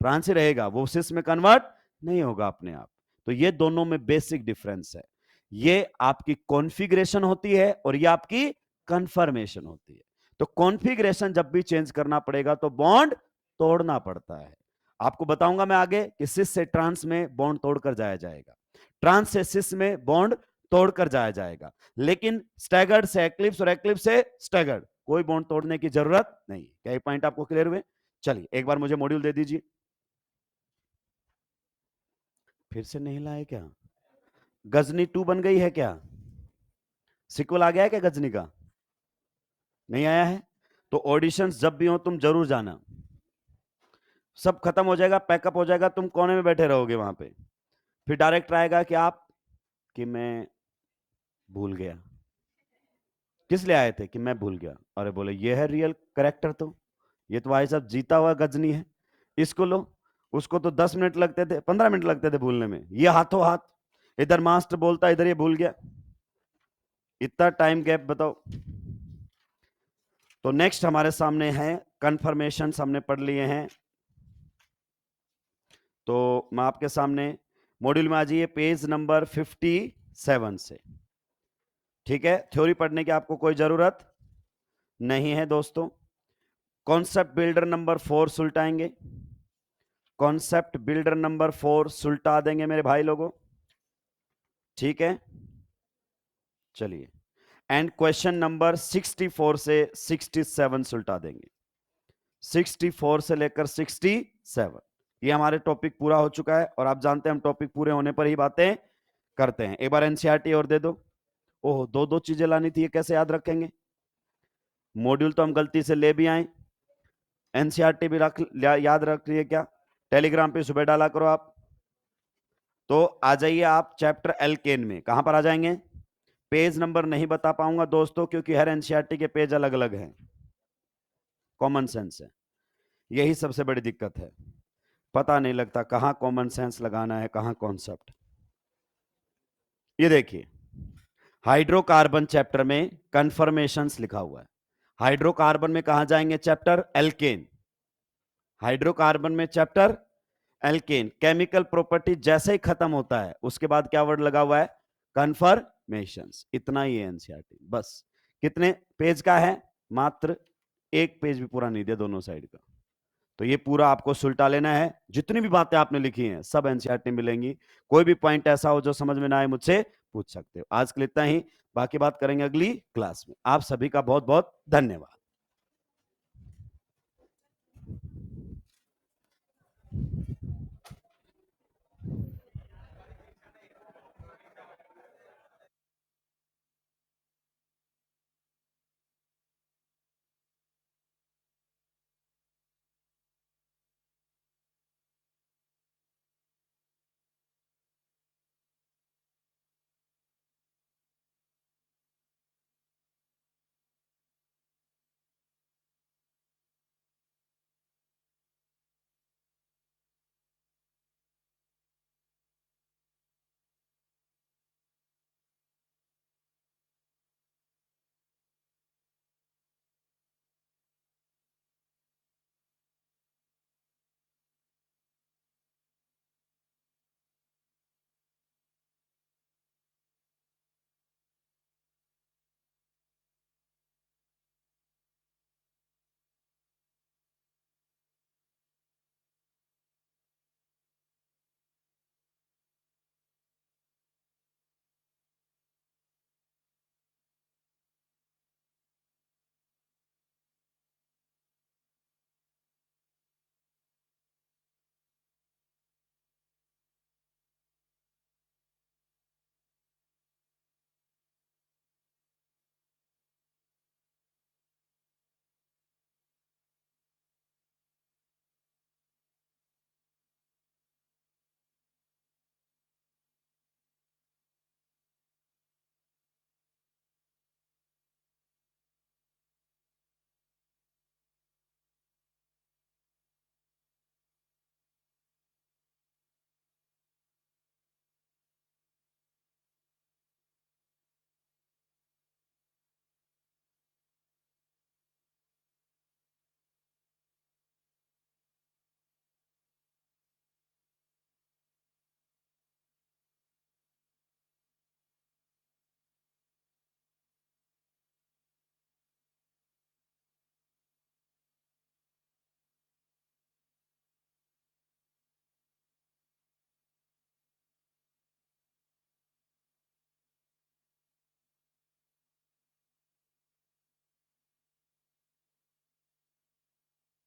ट्रांस ही रहेगा, वो सिस में कन्वर्ट नहीं होगा अपने आप। तो ये दोनों में बेसिक डिफरेंस है। ये आपकी कॉन्फ़िगरेशन होती है और ये आपकी कंफर्मेशन होती है। तो कॉन्फ़िगरेशन जब भी चेंज करना पड़ेगा तो बॉन्ड तोड़ना पड़ता है। आपको बताऊंगा मैं आगे कि सिस से ट्रांस में बॉन्ड तोड़कर जाया जाएगा, ट्रांस से सिस में बॉन्ड तोड़कर जाया जाएगा, लेकिन स्टैगर्ड से एक्लिप्स और एक्लिप्स से स्टैगर्ड कोई बॉन्ड तोड़ने की जरूरत नहीं। क्या ये पॉइंट आपको क्लियर हुए? चलिए एक बार मुझे मॉड्यूल दे दीजिए। फिर से नहीं लाए क्या? गजनी 2 बन गई है क्या? सिक्वल आ गया है क्या गजनी का? नहीं आया है? तो ऑडिशंस जब भी हो तुम जरूर जाना। सब खत्म हो जाएगा, पैकअप हो जाएगा, तुम कोने में बैठे रहोगे वहां पे। फिर डायरेक्टर आएगा कि आप, कि मैं भूल गया। किस लिए आए थे? कि मैं भूल गया। अरे बोले ये है रियल करेक्टर, तो ये तो भाई साहब जीता हुआ गजनी है, इसको लो। उसको तो 10 मिनट लगते थे, 15 मिनट लगते थे भूलने में, ये हाथों हाथ इधर मास्टर बोलता इधर ये भूल गया। इतना टाइम गैप बताओ। तो नेक्स्ट हमारे सामने है कंफर्मेशन, हमने पढ़ लिए हैं। तो मैं आपके सामने मॉड्यूल में आ जाइए पेज नंबर 57 से। ठीक है, थ्योरी पढ़ने की आपको कोई जरूरत नहीं है दोस्तों। कॉन्सेप्ट बिल्डर नंबर 4 सुलटाएंगे, कॉन्सेप्ट बिल्डर नंबर 4 सुलटा देंगे मेरे भाई लोगों। ठीक है, चलिए। एंड क्वेश्चन नंबर 64 से 67 सुलटा देंगे। 64 से लेकर 67 ये हमारे टॉपिक पूरा हो चुका है। और आप जानते हैं हम टॉपिक पूरे होने पर ही बातें करते हैं। एक बार एनसीईआरटी और दे दो। ओह, दो दो चीजें लानी थी, ये कैसे याद रखेंगे? मॉड्यूल तो हम गलती से ले भी आए, एनसीईआरटी भी याद रख लिए क्या? टेलीग्राम पे सुबह डाला करो आप। तो आ जाइए आप चैप्टर एल्केन में। कहां पर आ जाएंगे? पेज नंबर नहीं बता पाऊंगा दोस्तों, क्योंकि हर एनसीईआरटी के पेज अलग अलग हैं। कॉमन सेंस है, यही सबसे बड़ी दिक्कत है, पता नहीं लगता कहां कॉमन सेंस लगाना है, कहां कॉन्सेप्ट। ये देखिए, हाइड्रोकार्बन चैप्टर में कन्फर्मेशंस लिखा हुआ है। हाइड्रोकार्बन में कहां जाएंगे? Chapter alkane. हाइड्रोकार्बन में चैप्टर एल्केन। केमिकल प्रॉपर्टी जैसे ही खत्म होता है उसके बाद क्या वर्ड लगा हुआ है? कन्फर्मेशंस। इतना ही है एनसीईआरटी, बस। कितने पेज का है? मात्र एक पेज भी पूरा नहीं दिया दोनों साइड का। तो ये पूरा आपको सुलटा लेना है। जितनी भी बातें आपने लिखी हैं सब एनसीईआरटी में मिलेंगी। कोई भी पॉइंट ऐसा हो जो समझ में ना आए मुझसे पूछ सकते हो। आज के लिए इतना ही, बाकी बात करेंगे अगली क्लास में। आप सभी का बहुत बहुत धन्यवाद।